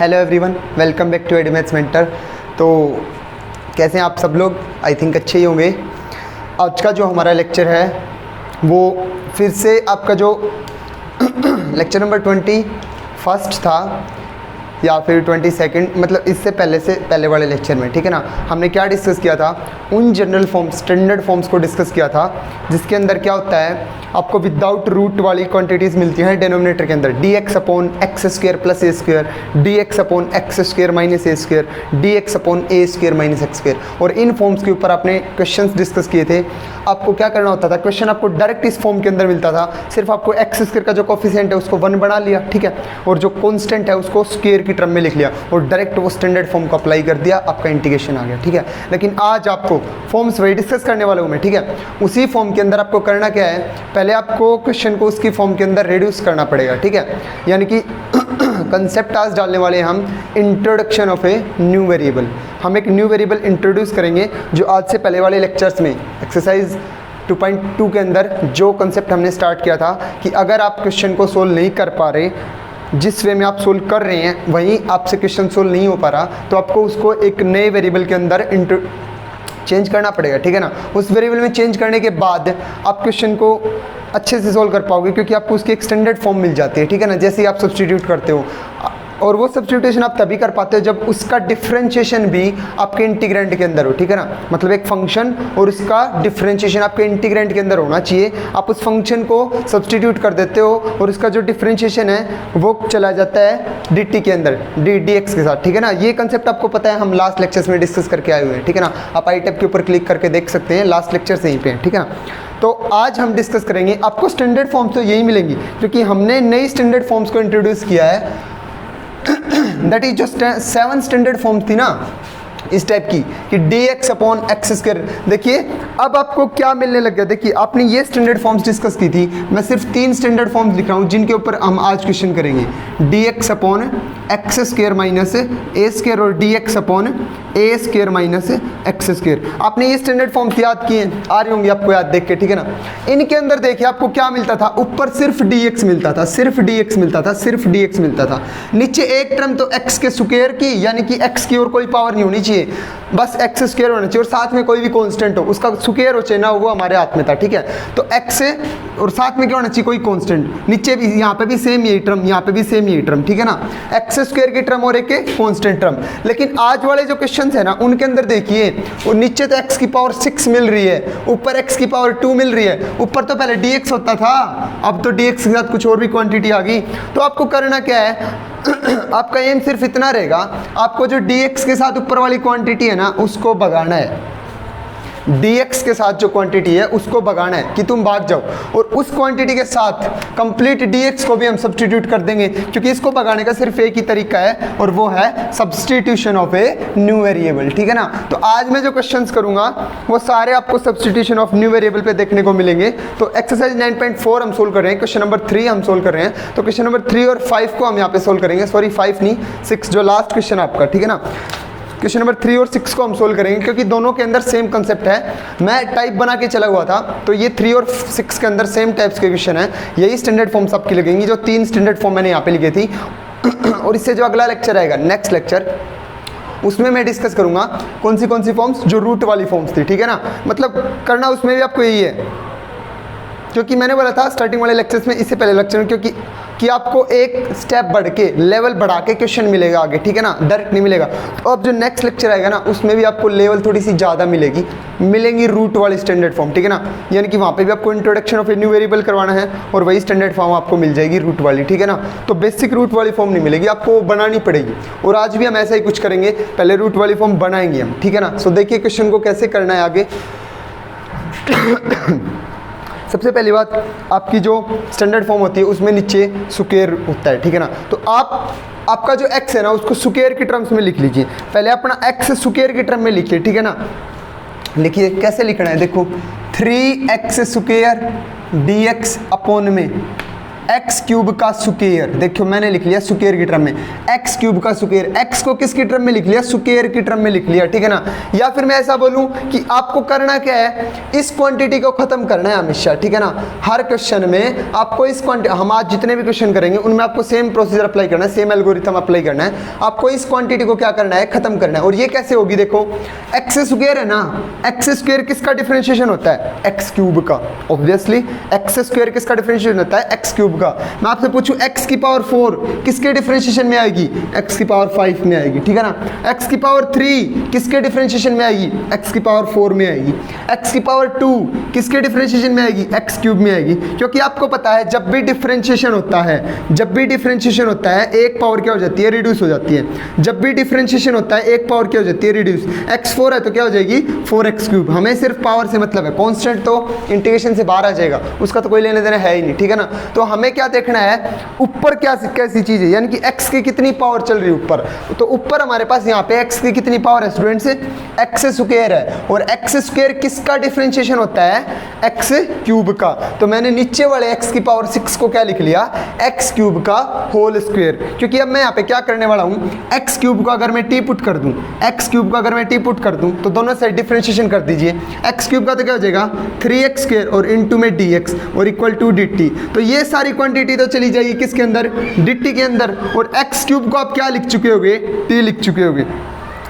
Hello everyone, welcome back to Edmaths Mentor. तो कैसे हैं आप सब लोग? आई थिंक अच्छे ही होंगे। आज का जो हमारा लेक्चर है वो फिर से आपका जो लेक्चर नंबर 21 था या फिर 22, मतलब इससे पहले वाले लेक्चर में, ठीक है ना, हमने क्या डिस्कस किया था? उन जनरल फॉर्म्स, स्टैंडर्ड फॉर्म्स को डिस्कस किया था जिसके अंदर क्या होता है, आपको विदाउट रूट वाली क्वांटिटीज़ मिलती हैं डिनोमिनेटर के अंदर, dx upon x square plus a square, dx upon x square minus a square, dx upon a square minus x square. और इन फॉर्म्स के ऊपर आपने क्वेश्चंस डिस्कस किए थे। आपको क्या करना होता था? क्वेश्चन आपको डायरेक्ट इस फॉर्म के अंदर मिलता था, सिर्फ आपको एक्स स्क्वेयर का जो कोफिशिएंट है उसको 1 बना लिया, ठीक है, और जो कॉन्स्टेंट है उसको स्क्वेयर की टर्म में लिख लिया और डायरेक्ट वो स्टैंडर्ड फॉर्म को अप्लाई कर दिया, आपका इंटीग्रेशन आ गया, ठीक है। लेकिन आज आपको फॉर्म्स वही डिस्कस करने वाला हूँ मैं, ठीक है। उसी फॉर्म के अंदर आपको करना क्या है, पहले आपको क्वेश्चन को उसकी फॉर्म के अंदर रिड्यूस करना पड़ेगा, ठीक है। यानी कि कंसेप्ट आज डालने वाले हैं हम introduction of a new variable. हम एक न्यू वेरिएबल इंट्रोड्यूस करेंगे जो आज से पहले वाले लेक्चर्स में एक्सरसाइज 2.2 के अंदर जो कंसेप्ट हमने स्टार्ट किया था कि अगर आप क्वेश्चन को सोल्व नहीं कर पा रहे, जिस वे में आप सोल्व कर रहे हैं वहीं आपसे क्वेश्चन सोल्व नहीं हो पा रहा, तो आपको उसको एक नए वेरिएबल के अंदर चेंज करना पड़ेगा, ठीक है ना। उस वेरिएबल में चेंज करने के बाद आप क्वेश्चन को अच्छे से सोल्व कर पाओगे, क्योंकि आपको उसकी एक स्टैंडर्ड फॉर्म मिल जाती है, ठीक है ना। जैसे ही आप सब्स्टिट्यूट करते हो, और वो सब्स्टिट्यूशन आप तभी कर पाते हो जब उसका डिफरेंशिएशन भी आपके इंटीग्रेंट के अंदर हो, ठीक है ना। मतलब एक फंक्शन और उसका डिफरेंशिएशन आपके इंटीग्रेंट के अंदर होना चाहिए। आप उस फंक्शन को सब्स्टिट्यूट कर देते हो और उसका जो डिफरेंशिएशन है वो चला जाता है dt के अंदर, dx के साथ, ठीक है ना। ये कंसेप्ट आपको पता है, हम लास्ट लेक्चर्स में डिस्कस करके आए हुए हैं, ठीक है ना। आप आई टैब के ऊपर क्लिक करके देख सकते हैं, लास्ट लेक्चर से यहीं पे है, ठीक है ना। तो आज हम डिस्कस करेंगे, आपको स्टैंडर्ड फॉर्म्स तो यही मिलेंगी क्योंकि हमने नई स्टैंडर्ड फॉर्म्स को इंट्रोड्यूस किया है। दैट इज जो 7 स्टैंडर्ड फॉर्म थी ना इस टाइप की कि dx अपॉन एक्स स्क्वायर। देखिए अब आपको क्या मिलने लग गया। देखिए आपने ये स्टैंडर्ड फॉर्म्स डिस्कस की थी, मैं सिर्फ 3 स्टैंडर्ड फॉर्म्स लिख रहा हूँ जिनके ऊपर हम आज क्वेश्चन करेंगे। dx upon x square minus a square और dx upon a square minus x square. आपने ये स्टैंडर्ड फॉर्म्स याद किए, आ रही होंगी आपको याद देख के, ठीक है ना। इनके अंदर देखिए आपको क्या मिलता था, ऊपर सिर्फ dx मिलता था, सिर्फ dx मिलता था, सिर्फ dx मिलता था। नीचे एक टर्म तो x के स्क्वायर की, यानी कि x की और कोई पावर नहीं होनी चाहिए, बस एक्स स्क्वायर होना चाहिए और साथ में कोई भी कांस्टेंट हो, उसका स्क्वायर हो चाहिए ना, वो हमारे हाथ में था, ठीक है। तो x और साथ में क्या होना चाहिए, कोई कांस्टेंट। नीचे भी, यहाँ पे भी सेम यही टर्म, यहाँ पे भी सेम यही टर्म, ठीक है ना। एक्स स्क्वायर की टर्म और एक कांस्टेंट टर्म। लेकिन आज वाले जो क्वेश्चंस है ना उनके अंदर देखिए, वो नीचे तो x की पावर 6 मिल रही है, ऊपर x की पावर 2 मिल रही है। ऊपर तो पहले dx होता था, अब तो dx के साथ कुछ और भी क्वांटिटी आ गई। तो आपको करना क्या है, आपका एम सिर्फ इतना रहेगा, आपको जो dx के साथ ऊपर वाली क्वांटिटी है ना उसको भगाना है। dx के साथ जो क्वांटिटी है उसको भगाना है कि तुम भाग जाओ, और उस क्वांटिटी के साथ कंप्लीट dx को भी हम सब्स्टिट्यूट कर देंगे, क्योंकि इसको भगाने का सिर्फ एक ही तरीका है और वो है substitution of a new variable, ठीक है ना। तो आज मैं जो क्वेश्चंस करूंगा वो सारे आपको सब्स्टिट्यूशन ऑफ न्यू वेरिएबल पे देखने को मिलेंगे। तो एक्सरसाइज 9.4 हम सोल्व कर रहे हैं, क्वेश्चन नंबर 3 हम सोल्व कर रहे हैं। तो क्वेश्चन नंबर 3 और 5 को हम यहाँ पे सोल्व करेंगे, सॉरी 5 नहीं 6, जो लास्ट क्वेश्चन आपका, ठीक है ना। क्वेश्चन नंबर 3 और 6 को हम सोल्व करेंगे क्योंकि दोनों के अंदर सेम कंसेप्ट है। मैं टाइप बना के चला हुआ था, तो ये 3 और 6 के अंदर सेम टाइप्स के क्वेश्चन है। यही स्टैंडर्ड फॉर्म्स आपकी लगेंगी, जो 3 स्टैंडर्ड फॉर्म मैंने यहाँ पे लिखी थी। और इससे जो अगला लेक्चर आएगा, नेक्स्ट लेक्चर, उसमें मैं डिस्कस करूंगा कौन सी फॉर्म्स जो रूट वाली फॉर्म्स थी, ठीक है ना। मतलब करना उसमें भी आपको यही है, क्योंकि मैंने बोला था स्टार्टिंग वाले लेक्चर्स में, इससे पहले लेक्चर में, क्योंकि कि आपको एक स्टेप बढ़ के, लेवल बढ़ा के क्वेश्चन मिलेगा आगे, ठीक है ना, डायरेक्ट नहीं मिलेगा। तो अब जो नेक्स्ट लेक्चर आएगा ना उसमें भी आपको लेवल थोड़ी सी ज़्यादा मिलेंगी रूट वाली स्टैंडर्ड फॉर्म, ठीक है ना। यानी कि वहाँ पे भी आपको introduction of a new variable करवाना है और वही स्टैंडर्ड फॉर्म आपको मिल जाएगी रूट वाली, ठीक है ना। तो बेसिक रूट वाली फॉर्म नहीं मिलेगी, आपको बनानी पड़ेगी। और आज भी हम ऐसा ही कुछ करेंगे, पहले रूट वाली फॉर्म बनाएंगे हम, ठीक है ना। सो देखिए क्वेश्चन को कैसे करना है आगे। सबसे पहली बात, आपकी जो स्टैंडर्ड फॉर्म होती है उसमें नीचे स्क्वायर होता है, ठीक है ना। तो आपका जो x है ना उसको स्क्वायर की टर्म्स में लिख लीजिए। पहले अपना x स्क्वायर की टर्म में लिखिए, ठीक है ना। लिखिए कैसे लिखना है, देखो 3x स्क्वायर dx अपॉन में एक्स क्यूब का स्क्वायर, देखो मैंने लिख लिया स्क्वायर की टर्म में, एक्स क्यूब का स्क्वायर, एक्स को किसकी टर्म में लिख लिया, स्क्वायर की टर्म में लिख लिया, ठीक है ना। या फिर मैं ऐसा बोलूं कि आपको करना क्या है, इस क्वांटिटी को खत्म करना है हमेशा, ठीक है ना। हर क्वेश्चन में आपको इस क्वांटिटी, हम आज जितने भी क्वेश्चन करेंगे उनमें आपको सेम प्रोसीजर अप्लाई करना है, सेम एल्गोरिथम अप्लाई करना है। आपको इस क्वांटिटी को क्या करना है, खत्म करना है। और ये कैसे होगी, देखो एक्स स्क्वायर है ना, एक्स स्क्वायर किसका डिफरेंशिएशन होता है, एक्स क्यूब का। ऑब्वियसली एक्स स्क्वायर किसका डिफरेंशिएशन होता है, एक्स क्यूब का। मैं आपसे पूछूं एक्स की पावर 4 किसके डिफरेंशिएशन में आएगी, एक्स की पावर 5 में आएगी, ठीक है ना। एक्स की पावर 3 किसके डिफरेंशिएशन में आएगी, एक्स की पावर 4 में आएगी। एक्स की पावर 2 किसके डिफरेंशिएशन में आएगी, एक्स क्यूब में आएगी। क्योंकि आपको पता है जब भी डिफरेंशिएशन होता है, जब भी डिफरेंशिएशन होता है एक पावर क्या हो जाती है, रिड्यूस हो जाती है। जब भी डिफरेंशिएशन होता है एक पावर क्या हो जाती है, रिड्यूस। x4 है तो क्या हो जाएगी, 4x क्यूब। हमें सिर्फ पावर से मतलब है, कांस्टेंट तो इंटीग्रेशन से बाहर आ जाएगा, उसका तो कोई लेने देना है ही नहीं, ठीक है ना। तो हमें क्या देखना है, ऊपर क्या कैसी चीज है, यानी कि x की कितनी पावर चल रही है ऊपर। तो ऊपर हमारे पास यहाँ पे x की कितनी पावर है स्टूडेंट्स, एक्स स्क्वायर है। और एक्स स्क्वायर किसका डिफरेंशिएशन होता है, एक्स क्यूब का। तो मैंने नीचे वाले x की पावर 6 को क्या लिख लिया, एक्स क्यूब का होल स्क्वायर। क्योंकि अब मैं यहाँ पे क्या करने वाला हूँ, एक्स क्यूब को अगर मैं टी पुट कर दूँ, एक्स क्यूब को अगर मैं टी पुट कर दूँ तो दोनों साइड डिफरेंशिएशन कर दीजिए। एक्स क्यूब का तो क्या हो जाएगा 3x स्क्वायर और इनटू में dx और इक्वल टू dt। तो ये सारी क्वांटिटी तो चली जाएगी किसके अंदर, dt के अंदर। और एक्स क्यूब को आप क्या लिख चुके होगे, t लिख चुके होगे।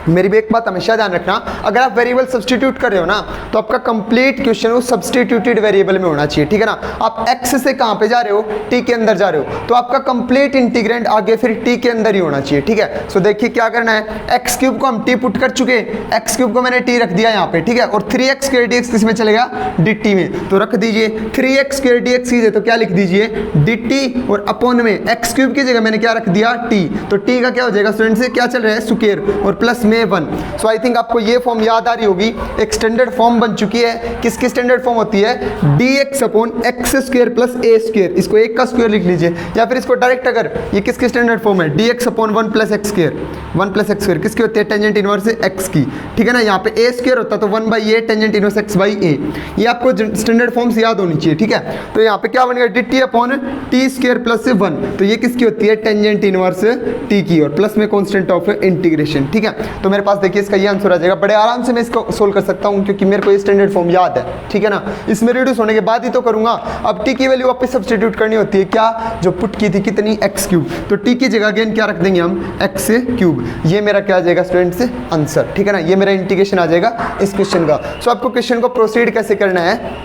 मेरी भी एक बात हमेशा ध्यान रखना, अगर आप वेरिएबल सब्स्टिट्यूट कर रहे हो ना तो आपका कंप्लीट क्वेश्चन उस सब्स्टिट्यूटेड वेरिएबल में होना चाहिए, ठीक है ना। आप x से कहाँ पे जा रहे हो, t के अंदर जा रहे हो, तो आपका कंप्लीट इंटीग्रेंड आगे फिर t के अंदर ही होना चाहिए, ठीक है। सो देखिए क्या करना है, एक्स क्यूब को हम t पुट कर चुके, एक्स क्यूब को मैंने t रख दिया यहाँ पे, ठीक है। और 3x स्क्वायर dx किस में चलेगा, dt में, तो रख दीजिए 3x स्क्वायर dx कीजिए तो क्या लिख दीजिए dt, और अपॉन में एक्स क्यूब की जगह मैंने क्या रख दिया t। तो t का क्या हो जाएगा स्टूडेंट से, क्या चल रहा है स्क्वायर और प्लस में 1। सो आई थिंक आपको ये फॉर्म याद आ रही होगी, एक स्टैंडर्ड फॉर्म बन चुकी है। किसकी स्टैंडर्ड फॉर्म होती है, dx upon x square plus a square. इसको एक का स्क्वायर लिख लीजिए, या फिर इसको डायरेक्ट अगर ये किसकी स्टैंडर्ड फॉर्म है, dx upon 1 plus x square. 1 plus x square किसकी होती है, टेंजेंट इनवर्स एक्स की, ठीक है ना। यहाँ पे ए स्क्वायर होता तो 1/a tangent inverse x by a. ये आपको स्टैंडर्ड फॉर्म से याद होनी चाहिए, ठीक है। तो यहाँ पे क्या बनेगा, dt upon T square plus 1। तो ये किसकी होती है, टेंजेंट इनवर्स t की, और प्लस में कॉन्स्टेंट ऑफ इंटीग्रेशन, ठीक है। तो मेरे पास देखिए इसका ये आंसर आ जाएगा। बड़े आराम से मैं इसको सोल्व कर सकता हूँ क्योंकि मेरे को ये स्टैंडर्ड फॉर्म याद है, ठीक है ना। इसमें रिड्यूस होने के बाद ही तो करूंगा। अब t की वैल्यू वापस सब्स्टिट्यूट करनी होती है, क्या, जो पुट की थी कितनी, एक्स क्यूब। तो t की जगह अगेन क्या रख देंगे हम, एक्स क्यूब। ये मेरा क्या आ जाएगा स्टूडेंट्स, आंसर, ठीक है ना। ये मेरा इंटीग्रेशन आ जाएगा इस क्वेश्चन का। सो आपको क्वेश्चन को प्रोसीड कैसे करना है,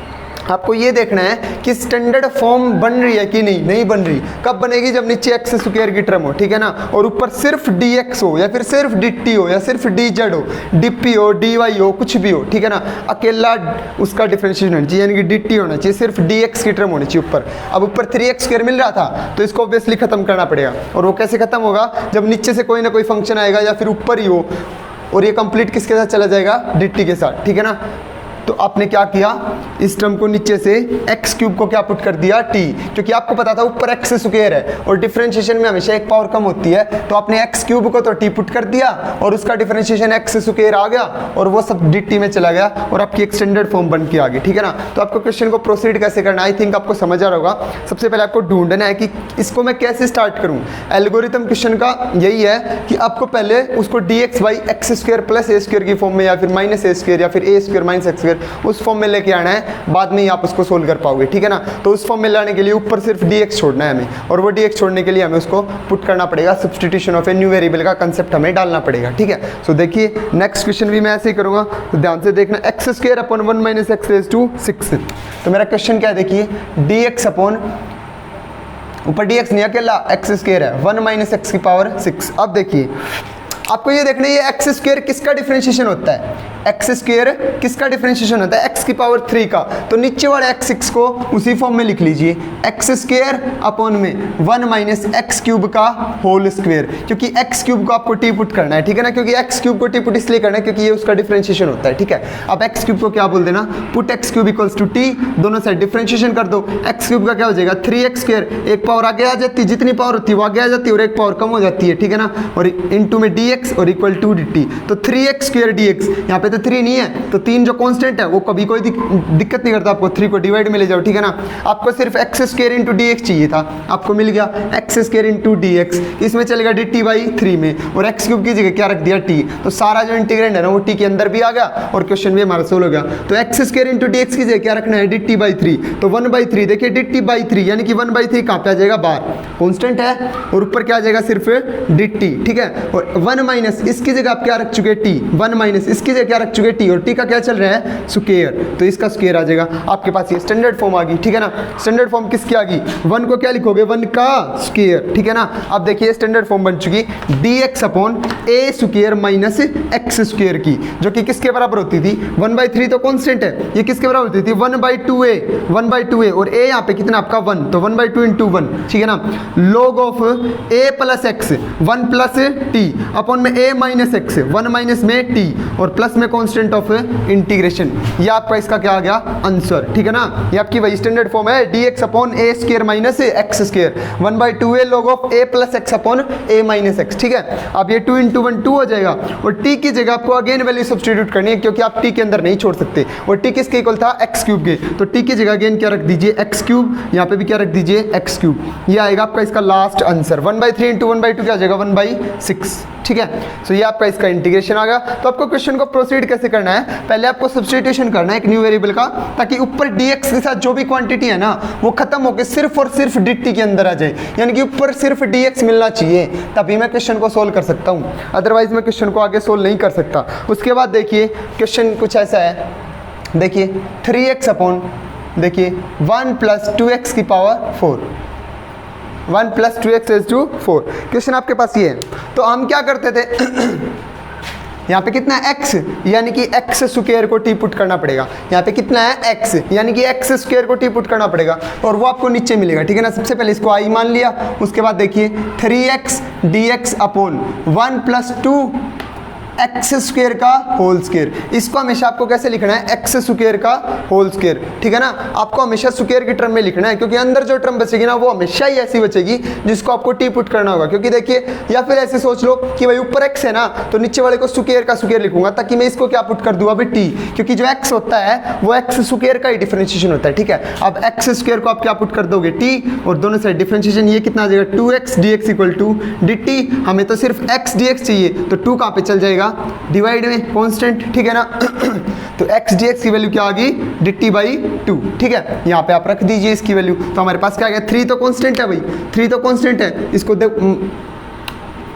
आपको ये देखना है कि स्टैंडर्ड फॉर्म बन रही है कि नहीं बन रही। कब बनेगी, जब नीचे एक्स स्क्वायर की टर्म हो, ठीक है ना, और ऊपर सिर्फ dx हो, या फिर सिर्फ dt हो, या सिर्फ dz हो, dp हो, dy हो, कुछ भी हो, ठीक है ना। अकेला उसका डिफरेंशिएशन होना चाहिए, यानी कि dt होना चाहिए, सिर्फ dx की टर्म होनी चाहिए ऊपर। अब ऊपर 3x स्क्वायर मिल रहा था तो इसको ऑब्वियसली खत्म करना पड़ेगा। और वो कैसे खत्म होगा, जब नीचे से कोई ना कोई फंक्शन आएगा या फिर ऊपर ही हो, और ये कंप्लीट किसके साथ चला जाएगा, dt के साथ, ठीक है ना। तो आपने क्या किया, इस टर्म को नीचे से एक्स क्यूब को क्या पुट कर दिया, टी, क्योंकि आपको पता था ऊपर एक्स स्क्वायर है और डिफरेंशिएशन में हमेशा एक पावर कम होती है। तो आपने एक्स क्यूब को तो टी पुट कर दिया और उसका डिफरेंशिएशन एक्स स्क्वायर आ गया और वो सब dt में चला गया और आपकी एक स्टैंडर्ड फॉर्म बन के आ गई, ठीक है ना। तो आपको क्वेश्चन को प्रोसीड कैसे करना है, आई थिंक आपको समझ आ रहा होगा। सबसे पहले आपको ढूंढना है कि इसको मैं कैसे स्टार्ट करूँ। एल्गोरिथम क्वेश्चन का यही है कि आपको पहले उसको dx by x square plus a square की फॉर्म में, या फिर माइनस ए स्क्वायर, या फिर ए स्क्वायर माइनस एक्स स्क्वायर, उस फॉर्म में लेके आना है। बाद में ही आप उसको सोल्व कर पाओगे, ठीक है ना। तो उस फॉर्म में लाने के लिए ऊपर सिर्फ dx छोड़ना है हमें, और वो dx छोड़ने के लिए हमें उसको पुट करना पड़ेगा, substitution of a new variable का कंसेप्ट हमें डालना पड़ेगा, ठीक है। सो देखिए नेक्स्ट क्वेश्चन भी मैं ऐसे ही करूंगा, तो ध्यान से देखना। X square upon 1 minus X raise to 6। तो मेरा क्वेश्चन क्या है, देखिए dx अपॉन, ऊपर dx नहीं अकेला एक्स स्क्वायर है, 1 माइनस एक्स की पावर 6। अब देखिए आपको ये देखना है, ये एक्स स्क्वायर किसका डिफरेंशिएशन होता है, एक्स स्क्वायर किसका डिफरेंशिएशन होता है, एक्स की पावर 3 का। तो नीचे वाले एक्स 6 को उसी फॉर्म में लिख लीजिए, एक्स स्क्वायर अपॉन में 1 माइनस एक्स क्यूब का होल स्क्वायर, क्योंकि एक्स क्यूब को आपको टी पुट करना है, ठीक है ना। क्योंकि एक्स क्यूब को टी पुट इसलिए करना है क्योंकि ये उसका डिफरेंशिएशन होता है, ठीक है। अब एक्स क्यूब को क्या बोल देना, put X cube equals to T, दोनों साइड डिफरेंशिएशन कर दो। एक्स क्यूब का क्या हो जाएगा 3x स्क्वायर, एक पावर आगे आ जाती है, जितनी पावर होती है वो आगे आ जाती है, और एक पावर कम हो जाती है, ठीक है ना। और इनटू में dx और इक्वल टू dt। तो 3x स्क्वायर dx, यहाँ पे तो 3 नहीं है, तो 3 जो कांस्टेंट है वो कभी कोई दिक्कत नहीं करता आपको, 3 को डिवाइड में ले जाओ, ठीक है ना। आपको सिर्फ x square into D x चाहिए था, आपको मिल गया x square into D x, इसमें चलेगा डी टी बाई 3 में, और एक्स क्यूब की जगह क्या रख दिया टी, तो सारा जो इंटीग्रेंड है ना वो टी के अंदर भी आ गया और क्वेश्चन भी हमारा सोल्व हो गया। तो x square into D X की जगह क्या रखना है, डी टी बाई 3, तो 1/3, देखिए डी टी बाई 3 यानी कि 1/3 कहाँ पे आ जाएगा, बाहर कॉन्स्टेंट है, और ऊपर क्या आ जाएगा सिर्फ डी टी, ठीक है। और 1 माइनस इसकी जगह आप क्या रख चुके टी, 1 माइनस इसकी जगह क्या रख चुके टी, और टी का क्या चल रहा है स्क्वायर, तो इसका स्क्वायर आ जाएगा आपके पास, ये स्टैंडर्ड फॉर्म आ गई, ठीक है ना। स्टैंडर्ड फॉर्म किसकी आ गई, 1 को क्या लिखोगे, 1 का स्क्वायर, ठीक है ना। अब देखिए स्टैंडर्ड फॉर्म बन चुकी D x upon a square minus x square की, जो कि किसके बराबर होती थी, 1/3 तो कांस्टेंट है, ये किसके बराबर होती थी, 1/2a, और a यहाँ पे कितना आपका 1, तो 1/2 इंटू 1, ठीक है ना। log of a plus x 1 plus T upon में a माइनस एक्स 1 माइनस में टी, और प्लस में कांस्टेंट ऑफ इंटीग्रेशन, ये आपका इसका क्या आ गया आंसर, ठीक है ना। ये आपकी वही स्टैंडर्ड फॉर्म है, D x upon a square minus x square 1/2a log of a plus x upon a minus x, ठीक है। अब ये 2 इंटू 1 2 हो जाएगा, और t की जगह आपको अगेन वैल्यू सब्स्टिट्यूट करनी है, क्योंकि आप t के अंदर नहीं छोड़ सकते, और t किसके इक्वल था, एक्स क्यूब के, तो t की जगह अगेन क्या रख दीजिए, एक्स क्यूब, यहाँ पे भी क्या रख दीजिए एक्स क्यूब, ये आएगा आपका इसका लास्ट आंसर। 1/3 इंटू 1/2 क्या आ जाएगा, 1/6, ठीक है। सो ये आपका इसका इंटीग्रेशन आ गया। तो आपको क्वेश्चन को प्रोसीड कैसे करना है, पहले आपको सब्स्टिट्यूशन करना है एक न्यू वेरिएबल का, ताकि ऊपर dx के साथ जो भी क्वांटिटी है ना वो खत्म होकर सिर्फ और सिर्फ dt के अंदर आ जाए, यानी कि ऊपर सिर्फ dx मिलना चाहिए, तभी मैं क्वेश्चन को सोल्व कर सकता हूँ, अदरवाइज मैं क्वेश्चन को आगे सोल्व नहीं कर सकता। उसके बाद देखिए क्वेश्चन कुछ ऐसा है, देखिए 3x अपॉन, देखिए 1 प्लस 2x की power 4, 1 plus 2x raise to 4, question आपके पास ये है। तो हम क्या करते थे यहाँ पे कितना है x, यानी कि x स्क्वायर को टी पुट करना पड़ेगा, यहाँ पे कितना है x, यानी कि x स्क्वायर को टी पुट करना पड़ेगा, और वो आपको नीचे मिलेगा, ठीक है ना। सबसे पहले इसको i मान लिया, उसके बाद देखिए 3x dx upon 1 plus 2 x square का होल स्क्वायर, इसको हमेशा आपको कैसे लिखना है, एक्स स्क्वायर का होल स्क्वायर, ठीक है ना। आपको हमेशा स्क्वायर की टर्म में लिखना है, क्योंकि अंदर जो टर्म बचेगी ना वो हमेशा ही ऐसी बचेगी जिसको आपको टी पुट करना होगा। क्योंकि देखिए, या फिर ऐसे सोच लो कि भाई ऊपर एक्स है ना, तो नीचे वाले को स्क्वायर का स्क्वायर लिखूंगा, ताकि मैं इसको क्या पुट कर दूँ अभी टी, क्योंकि जो एक्स होता है वो एक्स स्क्वायर का ही डिफरेंशिएशन होता है, ठीक है। अब एक्स स्क्वायर को आप क्या पुट कर दोगे टी, और दोनों साइड डिफरेंशिएशन, ये कितना आ जाएगा 2x dx equal to dt, हमें तो सिर्फ x dx चाहिए, तो 2 कहाँ पे चल जाएगा, डिवाइड में कांस्टेंट, ठीक है ना। तो x dx की वैल्यू क्या आ गई, dt बाई 2, ठीक है। यहाँ पे आप रख दीजिए इसकी वैल्यू, तो हमारे पास क्या आ गया, 3 तो कांस्टेंट है भाई, 3 तो कांस्टेंट है, इसको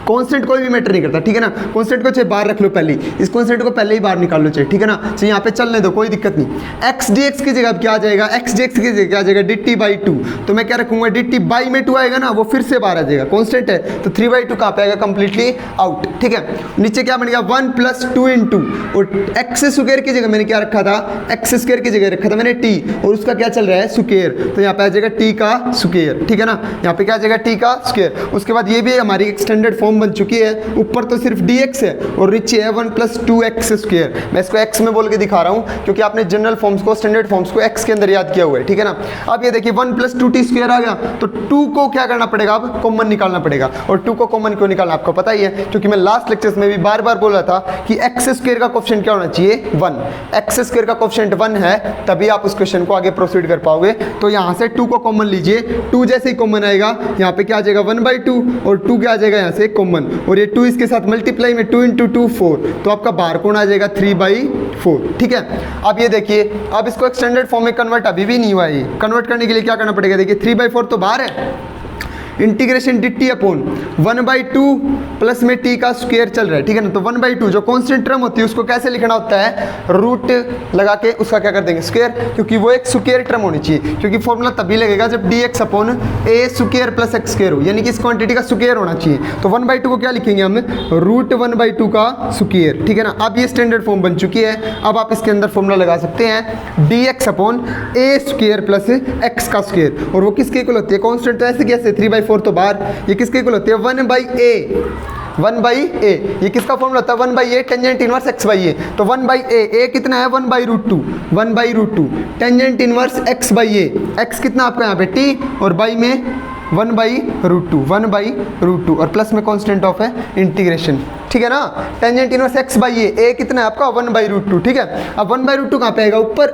कांस्टेंट कोई भी मैटर नहीं करता, ठीक है ना। कांस्टेंट को चाहे बाहर रख लो पहले, इस कांस्टेंट को पहले ही बाहर निकाल लो चाहिए, ठीक है ना। तो यहाँ पे चलने दो, कोई दिक्कत नहीं। x dx की जगह क्या आ जाएगा, x dx की जगह क्या आ जाएगा, dt बाई 2, तो मैं क्या रखूंगा, dt बाई में 2 आएगा ना, वो फिर से बाहर आ जाएगा, कांस्टेंट है, तो 3/2 कहाँ पे आएगा, कंप्लीटली आउट, ठीक है। नीचे क्या बन गया 1 प्लस 2 इंटू, और एक्स स्क्वायर की जगह मैंने क्या रखा था, एक्स स्क्वायर की जगह रखा था मैंने t, और उसका क्या चल रहा है स्क्वायर, तो यहाँ पे आ जाएगा t का स्क्वायर, ठीक है ना। यहाँ पे क्या आ जाएगा t का स्क्वायर। उसके बाद ये भी हमारी एक स्टैंडर्ड फॉर्म बन चुकी है, ऊपर तो सिर्फ dx है और नीचे है 1 प्लस 2x स्क्वायर। मैं इसको x में बोल के दिखा रहा हूँ, क्योंकि आपने जनरल फॉर्म्स को, स्टैंडर्ड फॉर्म्स को x के अंदर याद किया हुआ है, ठीक है ना। अब ये देखिए 1 प्लस 2t स्क्वायर आ गया, तो 2 को क्या करना पड़ेगा, अब कॉमन निकालना पड़ेगा, और 2 को कॉमन क्यों निकालना आपको पता ही है, क्योंकि मैं लास्ट लेक्चर्स में भी बार बार बोला था कि x स्क्वायर का कोएफिशिएंट क्या होना चाहिए, 1, x स्क्वायर का कोएफिशिएंट 1 है, तभी आप उस क्वेश्चन को आगे प्रोसीड कर पाओगे। तो यहाँ से 2 को कॉमन लीजिए, 2 जैसे ही कॉमन आएगा यहाँ पे क्या आ जाएगा 1/2, और 2 क्या आ जाएगा यहाँ से कॉमन, और ये 2 इसके साथ मल्टीप्लाई में 2 इंटू 2 4, तो आपका बाहर कौन आ जाएगा 3/4, ठीक है। अब ये देखिए, अब इसको एक स्टैंडर्ड फॉर्म में कन्वर्ट अभी भी नहीं हुआ है, कन्वर्ट करने के लिए क्या करना पड़ेगा, देखिए 3/4 तो बाहर है, इंटीग्रेशन dt अपॉन 1/2 प्लस में t का स्क्वायर चल रहा है, ठीक है ना। तो 1/2 जो कांस्टेंट टर्म होती है उसको कैसे लिखना होता है, रूट लगा के उसका क्या कर देंगे स्क्वायर, क्योंकि वो एक स्क्वायर टर्म होनी चाहिए, क्योंकि फॉर्मूला तभी लगेगा जब dx upon a square plus x square हो, यानी कि इस क्वांटिटी का स्क्वायर होना चाहिए। तो 1/2 को क्या लिखेंगे हम, रूट 1/2 का स्क्वायर, ठीक है ना। अब ये स्टैंडर्ड फॉर्म बन चुकी है, अब आप इसके अंदर फॉर्मूला लगा सकते हैं dx upon a square plus x का स्क्वायर, और वो किसके इक्वल होती है, कांस्टेंट तो ऐसे कैसे 3/4 तो बाहर, ये किसके इक्वल होती है 1/a, ये किसका फॉर्मूला होता है 1/a tangent inverse x by a, तो 1/a, a कितना है 1/√2, tangent inverse x by a, x कितना आपका यहाँ पे t, और बाई में 1/√2 और प्लस में कांस्टेंट ऑफ है इंटीग्रेशन, ठीक है। ठीक है ना। टेंजेंट इनवर्स एक्स बाई ए कितना है आपका 1/√2, ठीक है। अब 1/√2 कहाँ पे आएगा, ऊपर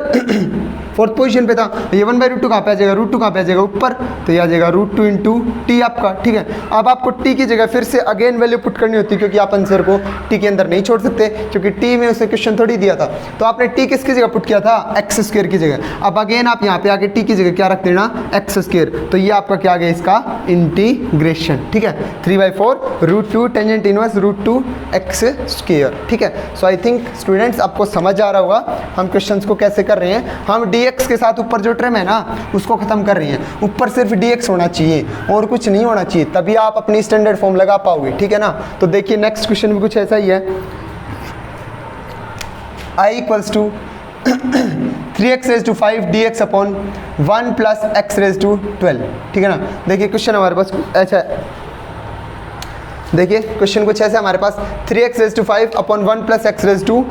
फोर्थ पोजीशन पे था, ये 1/√2 कहाँ पे आ जाएगा, √2 कहाँ पे आ जाएगा, ऊपर, तो ये आ जाएगा √2 इंटू टी आपका, ठीक है। अब आपको टी की जगह फिर से अगेन वैल्यू पुट करनी होती है, क्योंकि आप आंसर को टी के अंदर नहीं छोड़ सकते, क्योंकि टी में उसे क्वेश्चन थोड़ी दिया था। तो आपने टी किसकी जगह पुट किया था, x² की जगह। अब अगेन आप यहाँ पे आके टी की जगह क्या रख देना, x²। तो ये आपका क्या आ गया, इसका इंटीग्रेशन, ठीक है। 3/4 √2 टेंजेंट इनवर्स √2 x², ठीक है। सो आई थिंक स्टूडेंट्स आपको समझ आ रहा होगा हम क्वेश्चन को कैसे कर रहे हैं। हम dx के साथ ऊपर जो टर्म है ना उसको खत्म कर रहे हैं, ऊपर सिर्फ dx होना चाहिए और कुछ नहीं होना चाहिए, तभी आप अपनी स्टैंडर्ड फॉर्म लगा पाओगे, ठीक है ना। तो देखिए नेक्स्ट क्वेश्चन भी कुछ ऐसा ही है, I = 3x⁵ dx upon 1 + x⁻², ठीक है ना। देखिए क्वेश्चन हमारे पास ऐसा है, देखिए क्वेश्चन कुछ ऐसा हमारे पास 3x⁵ अपॉन 1 + x⁻²।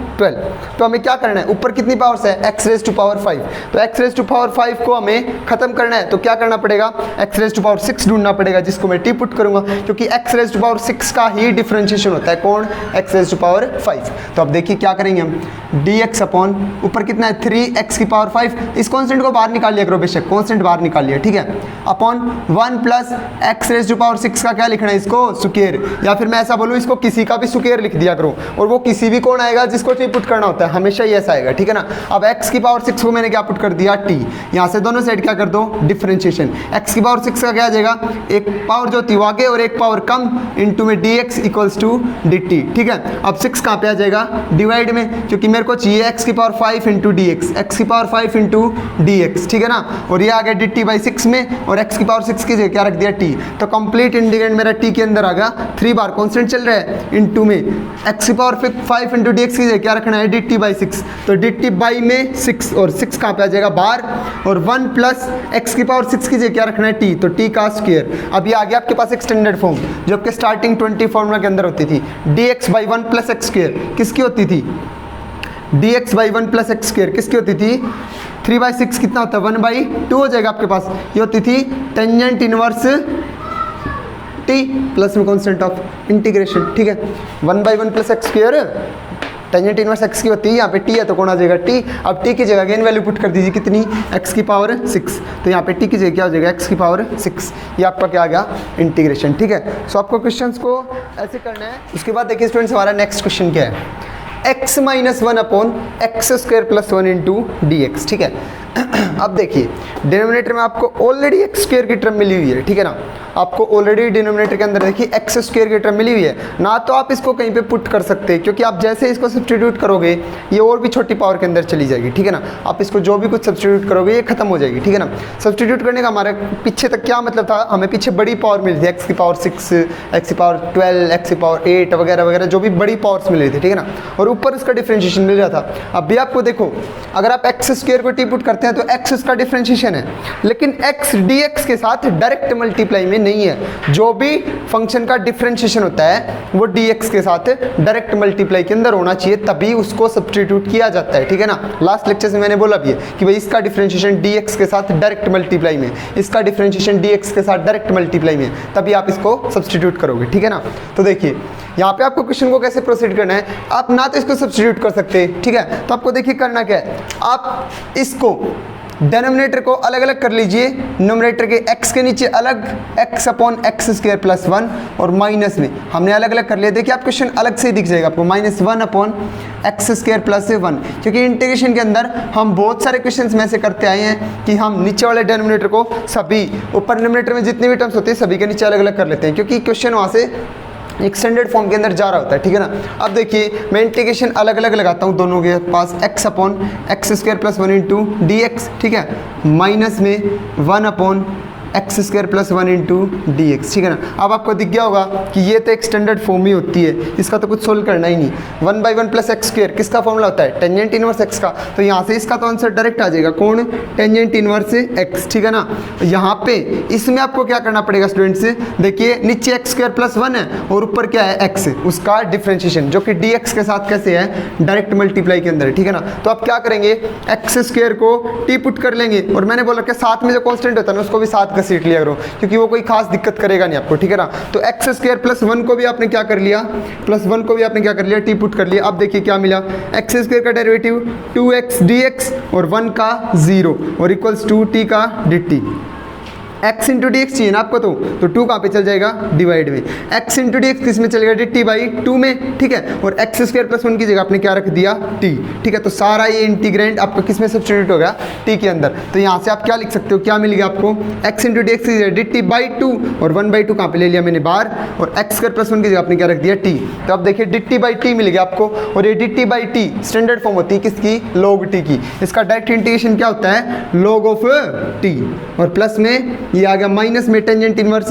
तो हमें क्या करना है, ऊपर कितनी पावर्स है, x⁵, तो x⁵ को हमें खत्म करना है, तो क्या करना पड़ेगा, x⁻6 ढूंढना पड़ेगा, जिसको मैं टी पुट करूंगा, क्योंकि x⁻6 का ही डिफरेंशिएशन होता है, कौन, x⁵। तो अब देखिए क्या करेंगे हम, dx अपॉन ऊपर कितना है 3x⁵, इस कॉन्स्टेंट को बाहर निकाल लिया करो, बेशक कॉन्स्टेंट बाहर निकाल लिया, ठीक है, अपॉन 1 + x⁻6 का क्या लिखना है, इसको स्क्वायर, या फिर मैं ऐसा बोलूं इसको किसी का भी स्क्वायर लिख दिया करो, और वो किसी भी कौन आएगा जिसको टी पुट करना होता है, हमेशा ही ऐसा आएगा, ठीक है ना। अब x⁻6 को मैंने क्या पुट कर दिया, t, यहाँ से दोनों साइड क्या कर दो, डिफरेंशिएशन, x⁻6 का क्या आ जाएगा, एक पावर जो थी वो आगे और एक पावर कम, इंटू में dx = dt, ठीक है। अब 6 कहाँ पे आ जाएगा, डिवाइड में, क्योंकि मेरे को चाहिए x⁵ into dx, x⁵ into dx, ठीक है ना, और ये आ गया dt/6 में, और x⁻6 की जगह क्या रख दिया, t। तो कंप्लीट इंटीग्रेंड मेरा t के अंदर आ गया, 3 बार कांस्टेंट चल रहा है, इंटू में x⁵ इंटू dx की जगह क्या रखना है, dt/6, तो dt/6, और 6 कहाँ पे आ जाएगा बाहर, और 1 + x⁻6 की जगह क्या रखना है, t, तो t का स्क्वायर। अब ये आ गया आपके पास एक स्टैंडर्ड फॉर्म, जो आपके स्टार्टिंग 20 फॉर्मूला के अंदर होती थी, dx/1 + x², किसकी होती थी, dx/1 + x² किसकी होती थी, 3/6 कितना होता है, 1/2 हो जाएगा आपके पास, ये होती थी टेंजेंट इनवर्स t प्लस में कांस्टेंट ऑफ इंटीग्रेशन, ठीक है। 1/1 + x², टेंजेंट इनवर्स x की होती है, यहाँ पे t है तो कौन आ जाएगा, t। अब t की जगह अगेन वैल्यू पुट कर दीजिए, कितनी, x⁻6, तो यहाँ पे t की जगह क्या हो जाएगा, x⁻6, ये आपका क्या आ गया, इंटीग्रेशन, ठीक है। सो आपको क्वेश्चंस को ऐसे करना है। उसके बाद देखिए स्टूडेंट्स हमारा नेक्स्ट क्वेश्चन क्या है, x - 1 upon x² + 1 into dx, ठीक है। अब देखिए डिनोमिनेटर में आपको ऑलरेडी x² की टर्म मिली हुई है, ठीक है ना, आपको ऑलरेडी डिनोमिनेटर के अंदर देखिए x² की टर्म मिली हुई है ना, तो आप इसको कहीं पे पुट कर सकते हैं, क्योंकि आप जैसे इसको सब्स्टिट्यूट करोगे ये और भी छोटी पावर के अंदर चली जाएगी, ठीक है ना। आप इसको जो भी कुछ सब्स्टिट्यूट करोगे ये खत्म हो जाएगी, ठीक है ना। सब्स्टिट्यूट करने का हमारे पीछे तक क्या मतलब था, हमें पीछे बड़ी पावर मिली थी, x⁻6, x⁻12, x⁻8 वगैरह वगैरह, जो भी बड़ी पावर्स मिल रही थी, ठीक है ना, और ऊपर उसका डिफरेंशिएशन मिल रहा था। अब भी आपको देखो, अगर आप x² को टी पुट करते हैं तो x उसका डिफरेंशिएशन है, लेकिन x dx के साथ डायरेक्ट मल्टीप्लाई में नहीं है। जो भी फंक्शन का डिफरेंशिएशन होता है वो dx के साथ डायरेक्ट मल्टीप्लाई के अंदर होना चाहिए, तभी उसको सब्स्टिट्यूट किया जाता है, ठीक है ना। लास्ट लेक्चर से मैंने बोला भी है कि भाई इसका डिफरेंशिएशन dx के साथ डायरेक्ट मल्टीप्लाई में, इसका डिफरेंशिएशन dx के साथ डायरेक्ट मल्टीप्लाई में, तभी आप इसको सब्स्टिट्यूट करोगे, ठीक है ना। तो देखिए यहाँ पे आपको क्वेश्चन को कैसे प्रोसीड करना है, आप ना तो इसको सब्स्टिट्यूट कर सकते, ठीक है। तो आपको देखिए करना क्या है, आप इसको डेनोमिनेटर को अलग अलग कर लीजिए, नोमिनेटर के x के नीचे अलग x/x² + 1 और माइनस में हमने अलग अलग कर लिया। देखिए आप क्वेश्चन अलग से ही दिख जाएगा आपको, -1/x² + 1, क्योंकि इंटीग्रेशन के अंदर हम बहुत सारे क्वेश्चंस में से करते आए हैं कि हम नीचे वाले डेनोमिनेटर को सभी, ऊपर डिनोमिनेटर में जितने भी टर्म्स होते हैं सभी के नीचे अलग अलग कर लेते हैं, क्योंकि क्वेश्चन वहाँ से एक स्टैंडर्ड फॉर्म के अंदर जा रहा होता है, ठीक है ना। अब देखिए मैं इंटीग्रेशन अलग अलग लगाता हूँ दोनों के पास, x/x² + 1 इंटू dx, ठीक है, माइनस में 1/x² + 1 इंटू dx, ठीक है ना। अब आपको दिख गया होगा कि ये तो एक स्टैंडर्ड फॉर्म ही होती है, इसका तो कुछ सोल्व करना ही नहीं। 1/1 + x² किसका फॉर्मूला होता है, टेंजेंट इनवर्स x का, तो यहाँ से इसका तो आंसर डायरेक्ट आ जाएगा, कौन, टेंजेंट इनवर्स x, ठीक है ना। यहाँ पे इसमें आपको क्या करना पड़ेगा स्टूडेंट्स, देखिए नीचे x² + 1 है और ऊपर क्या है x, उसका डिफरेंशिएशन जो कि dx के साथ कैसे है, डायरेक्ट मल्टीप्लाई के अंदर, ठीक है ना। तो आप क्या करेंगे, x² को t पुट कर लेंगे, और मैंने बोला कि साथ में जो कॉन्स्टेंट होता है ना उसको भी साथ का सीट लिया करो, क्योंकि वो कोई खास दिक्कत करेगा नहीं आपको, ठीक है ना। तो एक्स स्क्वायर प्लस 1 को भी आपने क्या कर लिया, प्लस 1 को भी आपने क्या कर लिया, टी पुट कर लिया। अब देखिए क्या मिला, एक्स स्क्वायर का डेरिवेटिव 2x dx और 1 का 0 और इक्वल्स टू टी का dt। x into D x चाहिए ना आपको, तो 2 कहाँ पे चल जाएगा, डिवाइड में। x इंटू डी एक्स किस में चलेगा, dt बाई 2 में, ठीक है। और एक्स स्क्वायर प्लस 1 की जगह आपने क्या रख दिया, t, ठीक है। तो सारा ये इंटीग्रेंड आपका किस में सब्स्टिट्यूट हो गया, t के अंदर। तो यहाँ से आप क्या लिख सकते हो, क्या मिल गया आपको, x इंटू डी एक्स की जगह dt बाई 2 और 1/2 कहाँ पे ले लिया मैंने बाहर, और एक्स स्क्वायर प्लस 1 की जगह आपने क्या रख दिया, t। तो अब देखिए dt बाई टी मिल गया आपको, और ये dt by T standard form होती है किसकी, log t की। इसका डायरेक्ट इंटीग्रेशन क्या होता है, log ऑफ t, और प्लस में ये आ गया माइनस में टेंजेंट इनवर्स